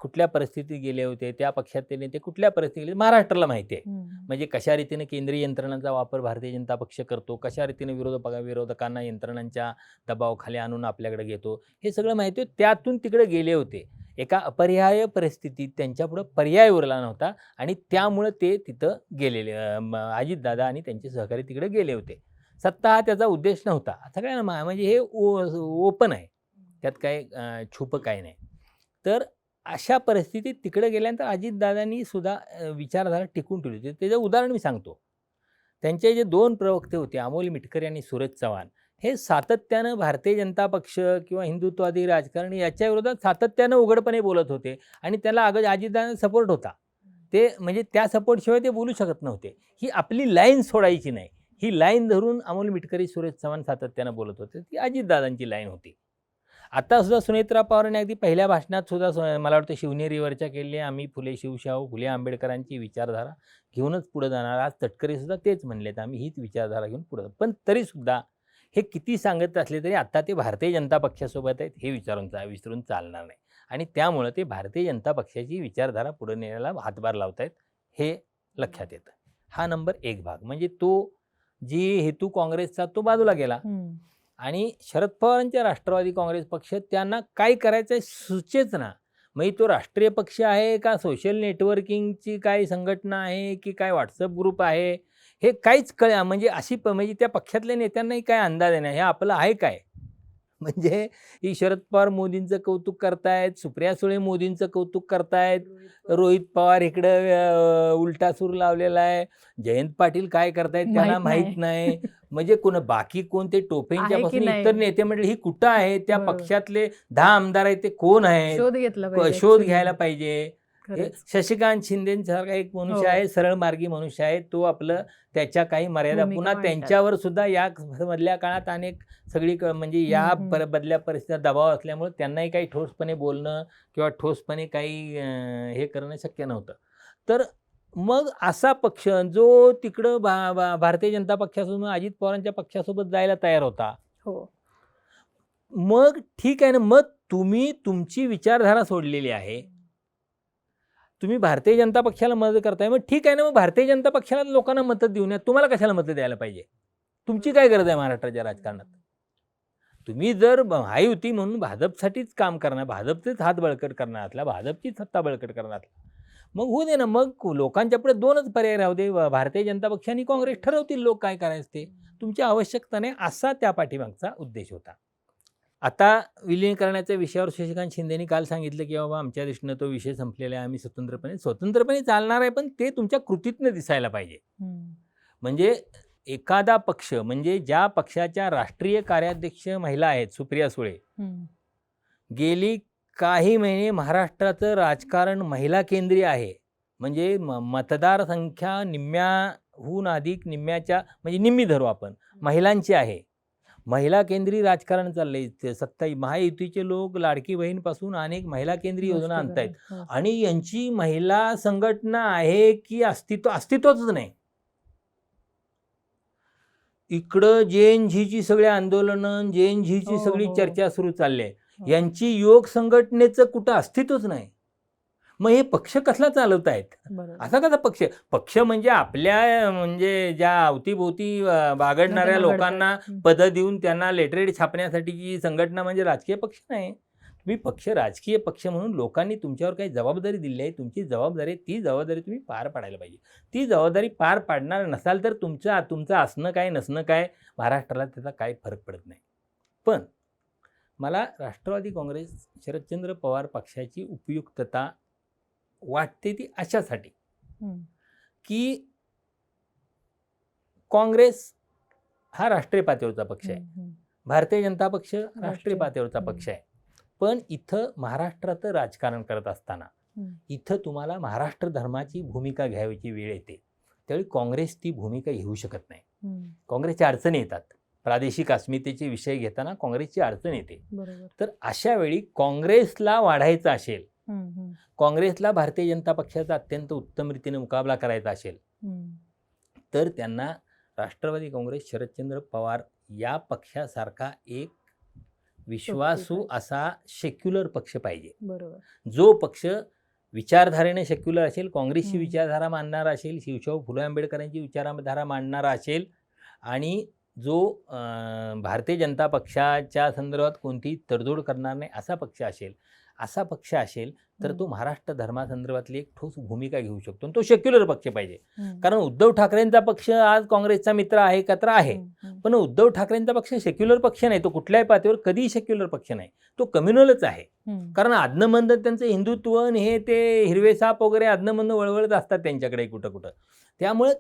कुठल्या परिस्थितीत गेले होते, त्या पक्षातले नेते कुठल्या परिस्थितीत गेले, महाराष्ट्राला माहिती आहे. म्हणजे कशा रीतीने केंद्रीय यंत्रणांचा वापर भारतीय जनता पक्ष करतो, कशा रीतीने विरोधकांना यंत्रणांच्या दबावाखाली आणून आपल्याकडे घेतो, हे सगळं माहिती आहे. त्यातून तिकडे गेले होते. एका अपरिहार्य परिस्थितीत त्यांच्यापुढं पर्याय उरला नव्हता आणि त्यामुळं ते तिथं गेलेले. अजितदादा आणि त्यांचे सहकारी तिकडे गेले होते. सत्ता हा त्याचा उद्देश नव्हता. सगळ्यांना म्हणजे हे ओपन आहे, त्यात काय छुपं काही नाही. तर अशा परिस्थितीत तिकडे गेल्यानंतर अजितदादांनी सुद्धा विचारधारा टिकून ठेवली होती. त्याचं उदाहरण मी सांगतो. त्यांचे जे 2 प्रवक्ते होते, अमोल मिटकरी आणि सूरज चव्हाण, हे सातत्यानं भारतीय जनता पक्ष किंवा हिंदुत्ववादी राजकारण याच्या विरोधात सातत्यानं उघडपणे बोलत होते आणि त्याला अजितदादांचा सपोर्ट होता. ते म्हणजे त्या सपोर्टशिवाय ते बोलू शकत नव्हते. ही आपली लाईन सोडायची नाही. ही लाईन धरून अमोल मिटकरी, सूरज चव्हाण सातत्यानं बोलत होते. ती अजितदादांची लाईन होती. आता सुद्धा सुनेत्रा पवारांनी अगदी पहिल्या भाषणात सुद्धा मला वाटतं शिवनेरीवरच्या केलेली आम्ही शिवशाहू फुले आंबेडकरांची विचारधारा घेऊनच पुढे जाणार. आज तटकरेसुद्धा तेच म्हणलेत, आम्ही हीच विचारधारा घेऊन पुढे. पण तरीसुद्धा हे किती सांगत असले तरी आता ते भारतीय जनता पक्षासोबत आहेत हे विसरून चालणार नाही. आणि त्यामुळं ते भारतीय जनता पक्षाची विचारधारा पुढे नेण्याला हातभार लावत आहेत, हे लक्षात येतं. हा नंबर 1 भाग. म्हणजे तो जी हेतू काँग्रेसचा तो बाजूला गेला. आणि शरद पवारांच्या राष्ट्रवादी काँग्रेस पक्ष त्यांना काय करायचं आहे सुचेच ना. म्हणजे तो राष्ट्रीय पक्ष आहे का सोशल नेटवर्किंगची काय संघटना आहे की काय व्हॉट्सअप ग्रुप आहे, हे काहीच म्हणजे म्हणजे त्या पक्षातल्या नेत्यांनाही काय अंदाज आहे ना, हे आपलं आहे काय. म्हणजे ही शरद पवार मोदींचं कौतुक करतायत, सुप्रिया सुळे मोदींचं कौतुक करतायत, रोहित पवार इकडं उलटा सूर लावलेला आहे, जयंत पाटील काय करतायत त्यांना माहीत नाही. म्हणजे बाकी कोण ते टोपेंच्या पासून इतर नेते मंडळी ही कुठं आहे, त्या पक्षातले 10 आमदार आहेत ते कोण आहेत, शोध घ्यायला पाहिजे. शशिकांत शिंदेसारखा एक मनुष्य आहे, सरळ मार्गी मनुष्य आहे, तो आपलं त्याच्या काही मर्यादा पुन्हा त्यांच्यावर सुद्धा या मधल्या काळात अनेक सगळी म्हणजे या बदल्या परिस्थितीत दबाव असल्यामुळे त्यांनाही काही ठोसपणे बोलणं किंवा ठोसपणे काही हे करणं शक्य नव्हतं. तर मग असा पक्ष जो तिकडं भारतीय जनता पक्षासोबत अजित पवारांच्या पक्षासोबत जायला तयार होता, मग ठीक आहे ना, मग तुम्ही तुमची विचारधारा सोडलेली आहे, तुम्ही भारतीय जनता पक्षाला मदत करताय, मग ठीक आहे ना, मग भारतीय जनता पक्षाला लोकांना मतं देऊ नये. तुम्हाला कशाला मतं द्यायला पाहिजे? तुमची काय गरज आहे महाराष्ट्राच्या राजकारणात? तुम्ही जर महायुती म्हणून भाजपसाठीच काम करणार, भाजपचेच हात बळकट करणार असला, भाजपचीच सत्ता बळकट करणार असला, मग होऊ दे ना. मग लोकांच्या पुढे 2च पर्याय राहू दे, भारतीय जनता पक्ष आणि काँग्रेस. ठरवतील लोक काय करायचं ते. तुमची आवश्यकता नाही, असा त्या पाठीमागचा उद्देश होता. आता विलीन करण्याच्या विषयावर शशिकांत शिंदेनी काल सांगितलं की बाबा आमच्या दृष्टीनं तो विषय संपलेला आहे, आम्ही स्वतंत्रपणे चालणार आहे, पण ते तुमच्या कृतीतनं दिसायला पाहिजे. म्हणजे एखादा पक्ष, म्हणजे ज्या पक्षाच्या राष्ट्रीय कार्याध्यक्ष महिला आहेत सुप्रिया सुळे, गेली काही महिने महाराष्ट्राचं राजकारण महिला केंद्रीय आहे. म्हणजे मतदार संख्या निम्म्याहून अधिक, निम्म्याच्या म्हणजे निम्मी धरू आपण, महिलांची आहे. महिला केंद्रीय राजकारण चाललंय. महायुतीचे लोक लाडकी बहीणपासून अनेक महिला केंद्रीय योजना आणतायत आणि यांची महिला संघटना आहे की अस्तित्वच नाही. इकडं JNZची सगळे आंदोलनं, JNZची सगळी चर्चा सुरू चालली आहे. यांची योग संघटनेचं कुठं अस्तित्वच नाही. मग हे पक्ष कसला चालवत आहेत? असा कसा पक्ष म्हणजे आपल्या म्हणजे ज्या अवतीभोवती बागडणाऱ्या लोकांना पदं देऊन त्यांना लेटरेड छापण्यासाठीची संघटना म्हणजे राजकीय पक्ष नाही. तुम्ही राजकीय पक्ष म्हणून लोकांनी तुमच्यावर काही जबाबदारी दिली आहे, तुमची जबाबदारी, ती जबाबदारी तुम्ही पार पाडायला पाहिजे. ती जबाबदारी पार पाडणार नसाल तर तुमचं असणं काय नसणं काय महाराष्ट्राला त्याचा काही फरक पडत नाही. पण मला राष्ट्रवादी काँग्रेस शरदचंद्र पवार पक्षाची उपयुक्तता वाटते ती अशासाठी की काँग्रेस हा राष्ट्रीय पातळीवरचा पक्ष आहे, भारतीय जनता पक्ष राष्ट्रीय राष्ट्रीय. पातळीवरचा पक्ष आहे. पण इथं महाराष्ट्रात राजकारण करत असताना इथं तुम्हाला महाराष्ट्र धर्माची भूमिका घ्यायची वेळ येते. त्यावेळी काँग्रेस ती भूमिका घेऊ शकत नाही. काँग्रेसच्या अडचणी येतात. प्रादेशिक अस्मितेचे विषय घेताना काँग्रेसची अडचण येते. बरोबर. तर अशा वेळी काँग्रेसला वाढायचं असेल, काँग्रेसला भारतीय जनता पक्षाचा अत्यंत उत्तम रीतीने मुकाबला करायचा असेल, तर त्यांना राष्ट्रवादी काँग्रेस, शरदचंद्र पवार या पक्षासारखा एक विश्वासू पाहिजे. असा सेक्युलर पक्ष पाहिजे. बरोबर. जो पक्ष विचारधारेने सेक्युलर असेल, काँग्रेसची हम्म. विचारधारा मांडणारा असेल, शिवशाहू फुले आंबेडकरांची विचारधारा मांडणारा असेल आणि जो भारतीय जनता पक्षाच्या संदर्भात कोणतीही तडजोड करणार नाही असा पक्ष असेल तर तो महाराष्ट्र धर्मासंदर्भातली एक ठोस भूमिका घेऊ शकतो. आणि तो सेक्युलर पक्ष पाहिजे. कारण उद्धव ठाकरेंचा पक्ष आज काँग्रेसचा मित्र आहे का तर आहे, पण उद्धव ठाकरेंचा पक्ष सेक्युलर पक्ष नाही. तो कुठल्याही पातळीवर कधीही सेक्युलर पक्ष नाही. तो कम्युनलच आहे. कारण आदनमंद त्यांचं हिंदुत्व आणि हे ते हिरवे साप वगैरे आदनमंद वळवळत असतात त्यांच्याकडे कुठं कुठं. त्यामुळं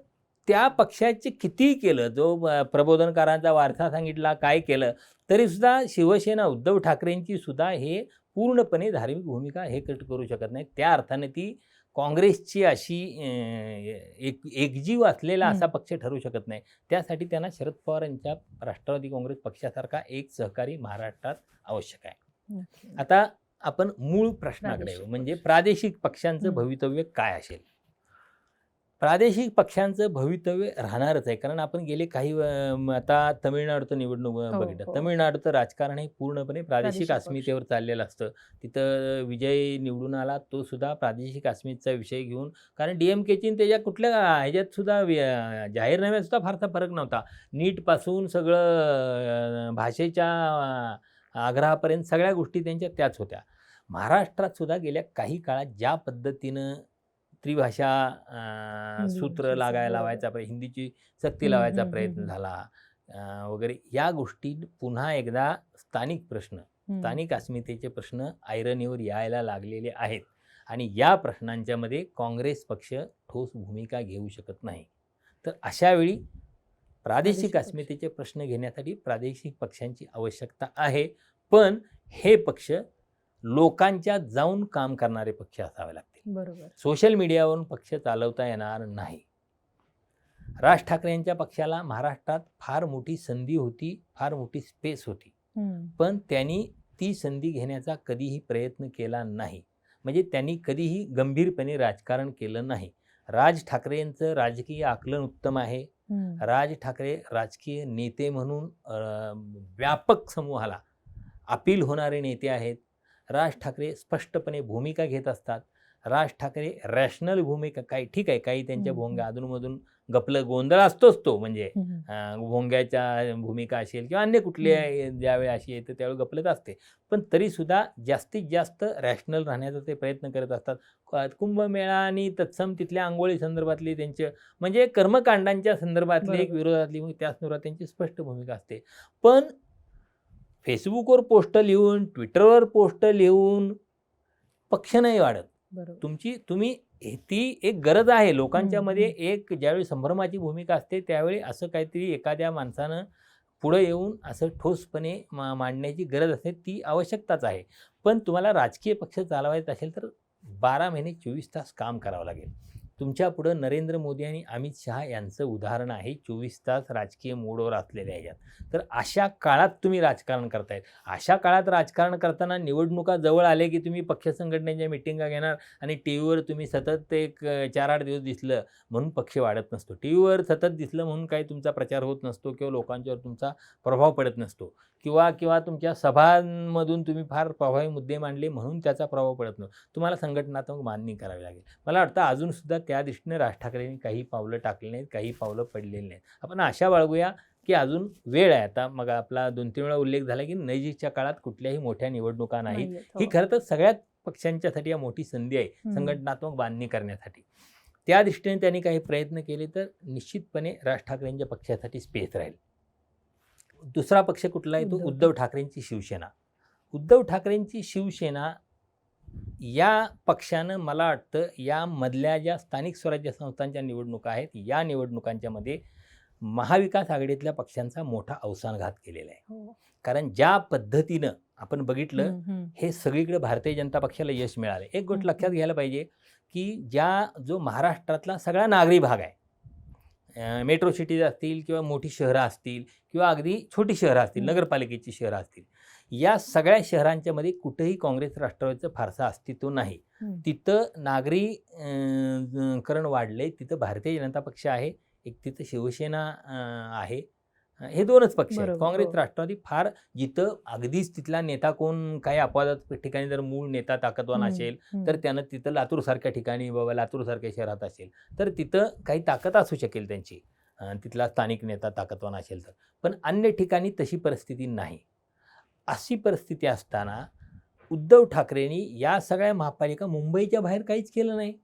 त्या पक्षाचे कितीही केलं, जो प्रबोधनकारांचा वारसा सांगितला, काय केलं तरीसुद्धा शिवसेना उद्धव ठाकरेंची सुद्धा हे पूर्णपणे धार्मिक भूमिका हे करू शकत नाही. त्या अर्थाने ती काँग्रेसची अशी एकजीव असलेला असा पक्ष ठरू शकत नाही. त्यासाठी त्यांना शरद पवार यांच्या राष्ट्रवादी काँग्रेस पक्षासारखा एक सहकारी महाराष्ट्रात आवश्यक आहे. आता आपण मूळ प्रश्नाकडे येऊ, म्हणजे प्रादेशिक पक्षांचं भवितव्य काय असेल. प्रादेशिक पक्षांचं भवितव्य राहणारच आहे. कारण आपण गेले काही आता तमिळनाडूचं निवडणूक बघितलं. तमिळनाडूचं राजकारण हे पूर्णपणे प्रादेशिक अस्मितेवर चाललेलं असतं. तिथं विजय निवडून आला, तो सुद्धा प्रादेशिक अस्मितेचा विषय घेऊन. कारण DMKची त्याच्या कुठल्या ह्याच्यात सुद्धा जाहीरनाम्यात सुद्धा फारसा फरक नव्हता. नीटपासून सगळं भाषेच्या आग्रहापर्यंत सगळ्या गोष्टी त्यांच्या त्याच होत्या. महाराष्ट्रात सुद्धा गेल्या काही काळात ज्या पद्धतीनं त्रिभाषा सूत्र लावायचा प्रयत्न, हिंदीची सक्ती लावायचा प्रयत्न झाला वगैरे, या गोष्टी पुन्हा एकदा स्थानिक अस्मितेचे प्रश्न ऐरणीवर यायला लागलेले आहेत. आणि या प्रश्नांच्या मध्ये काँग्रेस पक्ष ठोस भूमिका घेऊ शकत नाही. तर अशा वेळी प्रादेशिक अस्मितेचे प्रश्न घेण्यासाठी प्रादेशिक पक्षांची आवश्यकता आहे. पण हे पक्ष लोकांच्या जाऊन काम करणारे पक्ष असावे लागतील. बरोबर. सोशल मीडियावरून पक्ष चालवता येणार नाही. राज ठाकरे यांच्या पक्षाला महाराष्ट्रात फार मोठी संधी होती, फार मोठी स्पेस होती, पण त्यांनी ती संधी घेण्याचा कधीही प्रयत्न केला नाही. म्हणजे त्यांनी कधीही गंभीरपणे राजकारण केलं नाही. राज ठाकरे यांचं राजकीय आकलन उत्तम आहे. राज ठाकरे राजकीय नेते म्हणून व्यापक समूहाला अपील होणारे नेते आहेत. राज ठाकरे स्पष्टपणे भूमिका घेत असतात. राज ठाकरे रॅशनल भूमिका, काही ठीक आहे, काही त्यांच्या भोंग्या अधूनमधून गोंधळ असतोच तो, म्हणजे भोंग्याच्या भूमिका असेल किंवा अन्य कुठल्या ज्यावेळी अशी येते त्यावेळी गपलत असते, पण तरीसुद्धा जास्तीत जास्त रॅशनल राहण्याचा ते प्रयत्न करत असतात. कुंभमेळा आणि तत्सम तिथल्या आंघोळी संदर्भातली त्यांचे म्हणजे कर्मकांडांच्या संदर्भातली एक विरोधातली त्या संदर्भात त्यांची स्पष्ट भूमिका असते. पण फेसबुकवर पोस्ट लिहून, ट्विटरवर पोस्ट लिहून पक्ष नाही वाढत. तुम्ही ती एक गरज आहे लोकांच्या मध्ये. एक ज्यावेळी संभ्रमाची भूमिका असते त्यावेळी असं काहीतरी एखाद्या माणसानं पुढे येऊन असं ठोसपणे मांडण्याची गरज असते, ती आवश्यकताच आहे. पण तुम्हाला राजकीय पक्ष चालवायचा असेल तर 12 महिने 24 तास काम करावं लागेल. तुमच्या पुढं नरेंद्र मोदी आणि अमित शहा यांचं उदाहरण आहे 24 तास राजकीय मोडवर असलेल्या ह्याच्यात. तर अशा काळात तुम्ही राजकारण करतायत. अशा काळात राजकारण करताना निवडणुका जवळ आले की तुम्ही पक्ष संघटनेच्या मिटिंगा घेणार आणि टी व्हीवर तुम्ही सतत एक 4-8 दिवस दिसलं म्हणून पक्ष वाढत नसतो. टी व्हीवर सतत दिसलं म्हणून काही तुमचा प्रचार होत नसतो किंवा लोकांच्यावर तुमचा प्रभाव पडत नसतो किंवा तुमच्या सभांमधून तुम्ही फार प्रभावी मुद्दे मांडले म्हणून त्याचा प्रभाव पडत नसतो. तुम्हाला संघटनात्मक मांडणी करावी लागेल. मला वाटतं अजूनसुद्धा त्या दृष्टीने राज ठाकरेंनी काही पावलं टाकली नाहीत, काही पावलं पडलेली नाहीत. आपण आशा बाळगूया की अजून वेळ आहे. आता मग आपला 2-3 वेळा उल्लेख झाला की नजीकच्या काळात कुठल्याही मोठ्या निवडणुका नाहीत. ही खरं तर सगळ्याच पक्षांच्यासाठी मोठी संधी आहे संघटनात्मक बांधणी करण्यासाठी. त्या दृष्टीने त्यांनी काही प्रयत्न केले तर निश्चितपणे राज ठाकरेंच्या पक्षासाठी स्पेस राहील. दुसरा पक्ष कुठला आहे तो उद्धव ठाकरेंची शिवसेना. उद्धव ठाकरेंची शिवसेना या पक्षानं मला वाटतं या मधल्या ज्या स्थानिक स्वराज्य संस्थांच्या निवडणुका आहेत या निवडणुकांच्या मध्ये महाविकास आघाडीतल्या पक्षांचा मोठा अवसानघात केलेला आहे. हो. कारण ज्या पद्धतीनं आपण बघितलं हम्म, हम्म. हे सगळीकडे भारतीय जनता पक्षाला यश मिळालं. एक गोष्ट हम्म, लक्षात घ्यायला पाहिजे की जो महाराष्ट्रातला सगळा नागरी भाग आहे, मेट्रो सिटीज असतील किंवा मोठी शहरं असतील किंवा अगदी छोटी शहरं असतील, हम्म. नगरपालिकेची शहरं असतील, या सगळ्या शहरांच्या मध्ये कुठेही काँग्रेस राष्ट्रवादीचं फारसं अस्तित्व नाही. तिथं नागरीकरण वाढले, तिथं भारतीय जनता पक्ष आहे, एक तिथं शिवसेना आहे. हे दोनच पक्ष आहेत. बरोबर, काँग्रेस हो. राष्ट्रवादी फार जिथं अगदीच तिथला नेता कोण काही अपवादात ठिकाणी जर मूळ नेता ताकदवान असेल तर त्यानं तिथं लातूरसारख्या ठिकाणी बाबा लातूरसारख्या शहरात असेल तर तिथं काही ताकद असू शकेल त्यांची, तिथला स्थानिक नेता ताकदवान असेल तर. पण अन्य ठिकाणी तशी परिस्थिती नाही. अशी परिस्थिती असताना उद्धव ठाकरेंनी या सगळ्या महापालिका मुंबईच्या बाहेर काहीच केलं नाही.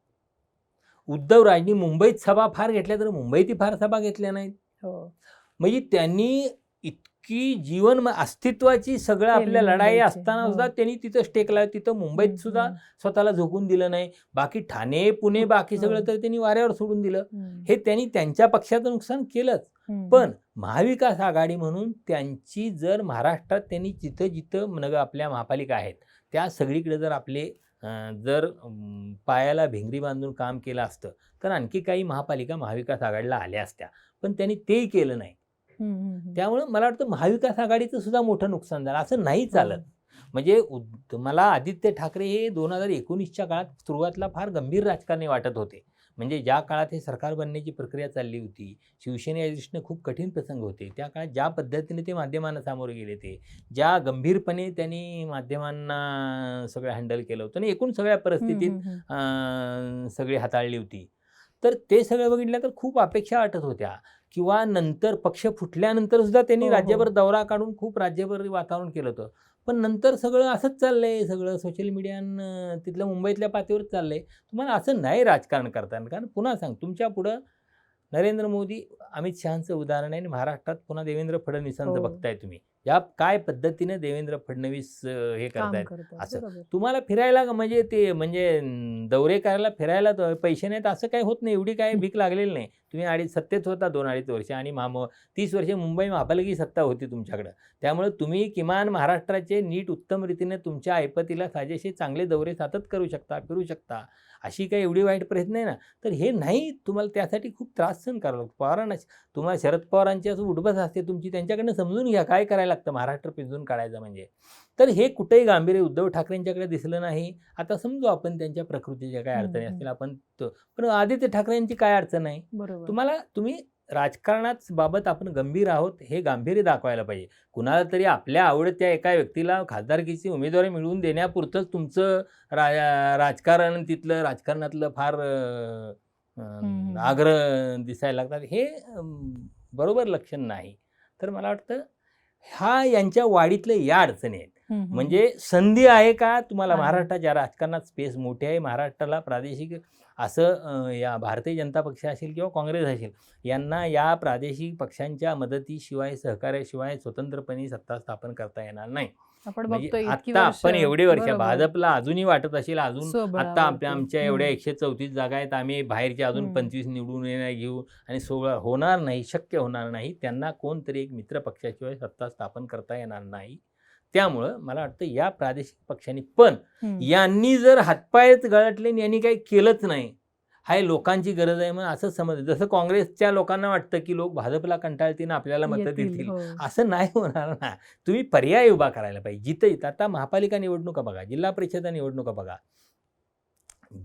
उद्धवराजांनी मुंबईत सभा फार घेतल्या तर मुंबईतही फार सभा घेतल्या नाहीत. हो. म्हणजे त्यांनी इतकी जीवन अस्तित्वाची सगळं केली आपल्या लढाई मुंबईची. असताना हो. सुद्धा त्यांनी तिथं स्टेक लावला. तिथं मुंबईत सुद्धा स्वतःला झोकून दिलं नाही. बाकी ठाणे पुणे बाकी सगळं तर त्यांनी वाऱ्यावर सोडून दिलं. हे त्यांनी त्यांच्या पक्षाचं नुकसान केलंच. पण महाविकास आघाडी म्हणून त्यांची जर महाराष्ट्रात त्यांनी जिथं जिथं आपल्या महापालिका आहेत त्या सगळीकडे जर आपले जर पायाला भिंगरी बांधून काम केलं असतं तर आणखी काही महापालिका महाविकास आघाडीला आल्या असत्या. पण त्यांनी तेही केलं नाही. त्यामुळं मला वाटतं महाविकास आघाडीचं सुद्धा मोठं नुकसान झालं. असं नाही चालत. म्हणजे मला आदित्य ठाकरे हे 2019च्या काळात सुरुवातीला फार गंभीर राजकारणी वाटत होते. म्हणजे ज्या काळात हे सरकार बनण्याची प्रक्रिया चालली होती, शिवसेने दृष्टीने खूप कठीण प्रसंग होते, त्या काळात ज्या पद्धतीने ते माध्यमांना सामोरे गेले, ते ज्या गंभीरपणे त्यांनी माध्यमांना सगळं हँडल केलं होतं आणि एकूण सगळ्या परिस्थितीत सगळी हाताळली होती, तर ते सगळं बघितलं तर खूप अपेक्षा वाटत होत्या. किंवा नंतर पक्ष फुटल्यानंतर सुद्धा त्यांनी राज्यभर दौरा काढून खूप राज्यभर वातावरण केलं होतं. पण नंतर सगळं असंच चाललंय, सगळं सोशल मीडियानं तिथलं मुंबईतल्या पातळीवर चाललंय. तुम्हाला असं नाही राजकारण करता येणार. कारण पुन्हा सांग, तुमच्या पुढं नरेंद्र मोदी, अमित शहांचं उदाहरण आहे आणि महाराष्ट्रात पुन्हा देवेंद्र फडणवीसांचं बघताय तुम्ही. या काय पद्धतीने देवेंद्र फडणवीस हे करतायत. असं तुम्हाला फिरायला म्हणजे दौरे करायला फिरायला पैसे नाहीत असं काही होत नाही. एवढी काय भीक लागलेली नाही. तुम्ही सत्तेत होता 2-2.5 वर्ष आणि 30 वर्षे मुंबई महापालिकेची सत्ता होती तुमच्याकडं. त्यामुळे तुम्ही किमान महाराष्ट्राचे नीट उत्तम रीतीने तुमच्या ऐपतीला साजेसे चांगले दौरे सतत करू शकता, फिरू शकता. अशी काही एवढी वाईट प्रयत्न आहे ना, तर हे नाही. तुम्हाला त्यासाठी खूप त्रास सहन करावा लागतो. पवारांना, तुम्हाला शरद पवारांची असं उठबस असते तुमची, त्यांच्याकडनं समजून घ्या काय करायला लागतं महाराष्ट्र पिंजून काढायचं म्हणजे. तर हे कुठेही गांभीर्य उद्धव ठाकरेंच्याकडे दिसलं नाही. आता समजू आपण त्यांच्या प्रकृतीच्या काय अडचणी असतील, पण आदित्य ठाकरेंची काय अडचण आहे. तुम्ही राजकारणात बाबत आपण गंभीर आहोत हे गांभीर्य दाखवायला पाहिजे. कुणाला तरी आपल्या आवडत्या एका व्यक्तीला खासदारकीची उमेदवारी मिळवून देण्यापुरतंच तुमचं राजकारण, तिथलं राजकारणातलं फार आग्रह दिसायला लागतात. हे बरोबर लक्षण नाही. तर मला वाटतं यांच्या वाढीतल्या या अडचणी आहेत. म्हणजे संधी आहे का तुम्हाला महाराष्ट्राच्या राजकारणात? स्पेस मोठी आहे. महाराष्ट्राला प्रादेशिक असं या भारतीय जनता पक्ष असेल किंवा काँग्रेस असेल, यांना या प्रादेशिक पक्षांच्या मदतीशिवाय, सहकार्याशिवाय स्वतंत्रपणे सत्ता स्थापन करता येणार नाही. म्हणजे आता आपण एवढे वर्ष भाजपला अजूनही वाटत असेल अजून आता आमच्या एवढ्या 134 जागा आहेत, आम्ही बाहेरच्या अजून 25 निवडून घेऊ आणि 16 होणार नाही, शक्य होणार नाही. त्यांना कोणतरी एक मित्र पक्षाशिवाय सत्ता स्थापन करता येणार नाही. त्यामुळं मला वाटतं या प्रादेशिक पक्षांनी पण यांनी जर हातपायच गळटले यांनी काही केलंच नाही, हाय लोकांची गरज आहे म्हणून असं समज. जसं काँग्रेसच्या लोकांना वाटतं की लोक भाजपला कंटाळतील, आपल्याला मतं देतील, असं नाही होणार ना. तुम्ही पर्याय उभा करायला पाहिजे. जिथं आता महापालिका निवडणुका बघा, जिल्हा परिषद निवडणुका बघा,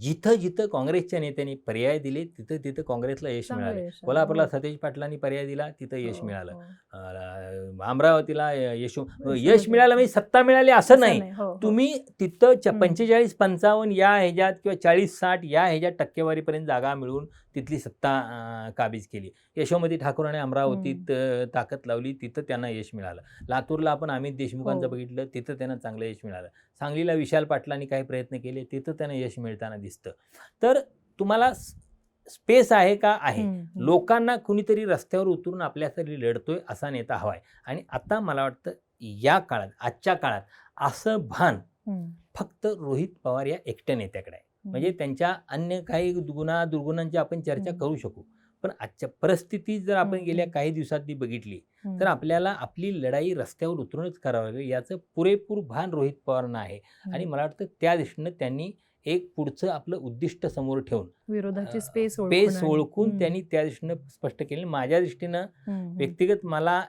जिथं जिथं काँग्रेसच्या नेत्यांनी पर्याय दिले तिथं तिथं काँग्रेसला यश मिळाले. कोल्हापूरला सतेज पाटलांनी पर्याय दिला, तिथं यश मिळालं. अमरावतीला यश मिळालं म्हणजे सत्ता मिळाली असं नाही. तुम्ही तिथं 45-55 या ह्याच्यात किंवा 40-60 या ह्याच्यात टक्केवारीपर्यंत जागा मिळवून तिथली सत्ता काबीज केली. यशोमती ठाकूरांनी अमरावतीत ताकद लावली, तिथं त्यांना यश मिळालं. लातूरला आपण अमित देशमुखांचं बघितलं, तिथं त्यांना चांगलं यश मिळालं. सांगलीला विशाल पाटलांनी काही प्रयत्न केले, तिथं त्यांना यश मिळताना दिसतं. तर तुम्हाला स्पेस आहे का? आहे. लोकांना कुणीतरी रस्त्यावर उतरून आपल्यासाठी लढतोय असा नेता हवाय. आणि आता मला वाटतं या काळात, आजच्या काळात असं भान फक्त रोहित पवार या एकट्या नेत्याकडे आहे. म्हणजे त्यांच्या अन्य काही दुर्गुणांची आपण चर्चा करू शकू, पण आजच्या परिस्थिती जर आपण हम्म, गेल्या हम्म. काही दिवसांनी बघितली तर हम्म, आपल्याला आपली लढाई रस्त्यावर उतरूनच करावी लागेल याचं पुरेपूर भान रोहित पवारांना आहे. आणि हम्म. मला वाटतं त्या दृष्टीनं त्यांनी एक पुढचं आपलं उद्दिष्ट समोर ठेवून विरोधाची स्पेस पेस आणि ओळखून त्यांनी त्या दृष्टीनं स्पष्ट केलं. माझ्या दृष्टीनं व्यक्तिगत मला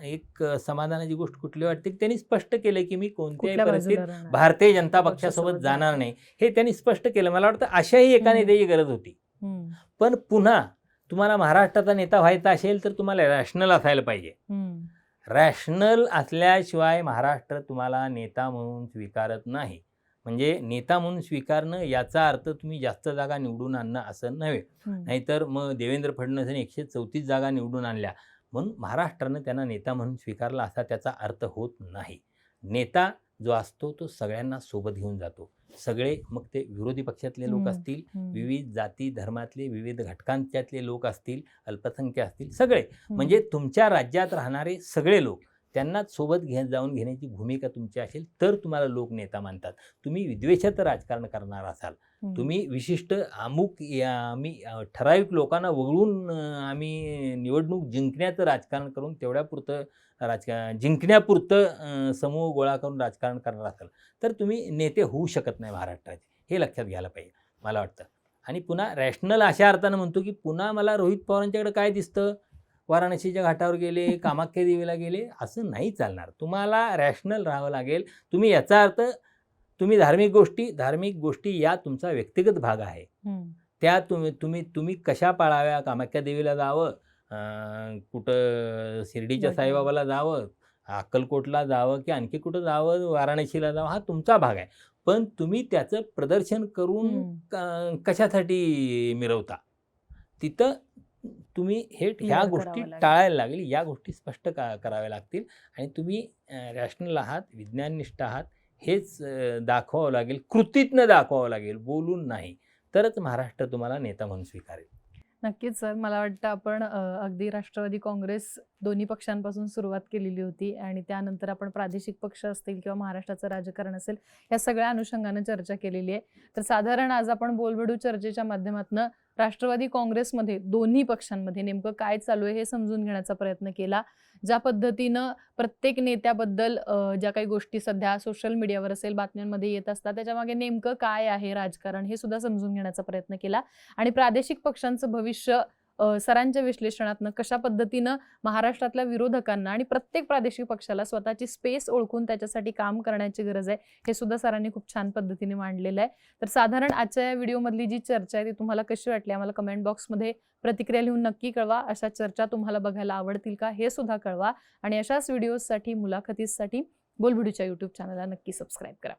एक समाधानाची गोष्ट कुठली वाटते की त्यांनी स्पष्ट केलं की मी कोणत्याही कुठल्या परिस्थितीत बाजूला राहणार भारतीय जनता पक्षासोबत पक्षासोबत जाणार जाणार नाही हे त्यांनी स्पष्ट केलं. मला वाटतं अशाही एका हम्म. नेत्याची गरज होती. हम्म, पण पुन्हा तुम्हाला महाराष्ट्राचा नेता व्हायचा असेल तर तुम्हाला रॅशनल असायला पाहिजे. हम्म, रॅशनल असल्याशिवाय महाराष्ट्र तुम्हाला नेता म्हणून स्वीकारत नाही. म्हणजे नेता म्हणून स्वीकारणं याचा अर्थ तुम्ही जास्त जागा निवडून आणणं असं नव्हे. हम्म. नाहीतर मग देवेंद्र फडणवीसांनी 134 जागा निवडून आणल्या म्हणून महाराष्ट्रानं त्यांना नेता म्हणून स्वीकारला असा त्याचा अर्थ होत नाही. नेता जो असतो तो सगळ्यांना सोबत घेऊन जातो. सगळे मग ते विरोधी पक्षातले लोक हम्म, असतील, हम्म. विविध जाती धर्मातले विविध घटकांच्यातले लोक असतील, अल्पसंख्य असतील, सगळे हम्म. म्हणजे तुमच्या राज्यात राहणारे सगळे लोक त्यांनाच सोबत जाऊन घेण्याची भूमिका तुमची असेल तर तुम्हाला लोक नेता मानतात. तुम्ही विद्वेषाचं राजकारण करणार असाल, हम्म. तुम्ही विशिष्ट आम्ही ठराविक लोकांना वगळून आम्ही निवडणूक जिंकण्याचं राजकारण करून तेवढ्यापुरतं जिंकण्यापुरतं समूह गोळा करून राजकारण करणार असाल तर तुम्ही नेते होऊ शकत नाही महाराष्ट्राचे. हे लक्षात घ्यायला पाहिजे मला वाटतं. आणि पुन्हा रॅशनल अशा अर्थानं म्हणतो की पुन्हा मला रोहित पवारांच्याकडे काय दिसतं, वाराणसीच्या घाटावर गेले, कामाख्या देवीला गेले, असं नाही चालणार. तुम्हाला रॅशनल राहावं लागेल. तुम्ही याचा अर्थ तुम्ही धार्मिक गोष्टी या तुमचा व्यक्तिगत भाग आहे. हम्म. त्या तुम्ही कशा पाळाव्या, कामाख्या देवीला जावं, कुठं शिर्डीच्या बरोबर. साईबाबाला जावं, अक्कलकोटला जावं की आणखी कुठं जावं, वाराणसीला जावं, हा तुमचा भाग आहे. पण तुम्ही त्याचं प्रदर्शन करून कशासाठी मिरवता? तिथं तुम्ही ह्या क्लिअर गोष्टी करावं लागेल. टाळायला लागेल. या गोष्टी स्पष्ट कराव्या लागतील आणि तुम्ही रॅशनल आहात, विज्ञाननिष्ठ आहात हेच दाखवावं लागेल. कृतीतनं दाखवावं लागेल, बोलून नाही. तरच महाराष्ट्र तुम्हाला नेता म्हणून स्वीकारेल. नक्कीच सर. मला वाटतं आपण अगदी राष्ट्रवादी काँग्रेस दोन्ही पक्षांपासून सुरुवात केलेली होती आणि त्यानंतर आपण प्रादेशिक पक्ष असतील किंवा महाराष्ट्राचं राजकारण असेल या सगळ्या अनुषंगानं चर्चा केलेली आहे. तर साधारण आज आपण बोलबेडू चर्चेच्या माध्यमातून राष्ट्रवादी काँग्रेसमध्ये दोन्ही पक्षांमध्ये नेमकं काय चालू आहे हे समजून घेण्याचा प्रयत्न केला. ज्या पद्धतीनं प्रत्येक नेत्याबद्दल ज्या काही गोष्टी सध्या सोशल मीडियावर असेल बातम्यांमध्ये येत असतात त्याच्यामागे नेमकं काय आहे राजकारण हे सुद्धा समजून घेण्याचा प्रयत्न केला आणि प्रादेशिक पक्षांचं भविष्य सरांच्या विश्लेषणातनं कशा पद्धतीनं महाराष्ट्रातल्या विरोधकांना आणि प्रत्येक प्रादेशिक पक्षाला स्वतःची स्पेस ओळखून त्याच्यासाठी काम करण्याची गरज आहे हे सुद्धा सरांनी खूप छान पद्धतीने मांडलेलं आहे. तर साधारण आजच्या या व्हिडिओमधली जी चर्चा आहे ती तुम्हाला कशी वाटली आम्हाला कमेंट बॉक्समध्ये प्रतिक्रिया लिहून नक्की कळवा. अशा चर्चा तुम्हाला बघायला आवडतील का हे सुद्धा कळवा आणि अशाच व्हिडिओजसाठी मुलाखतीसाठी बोलबिडूच्या यूट्यूब चॅनलला नक्की सबस्क्राईब करा.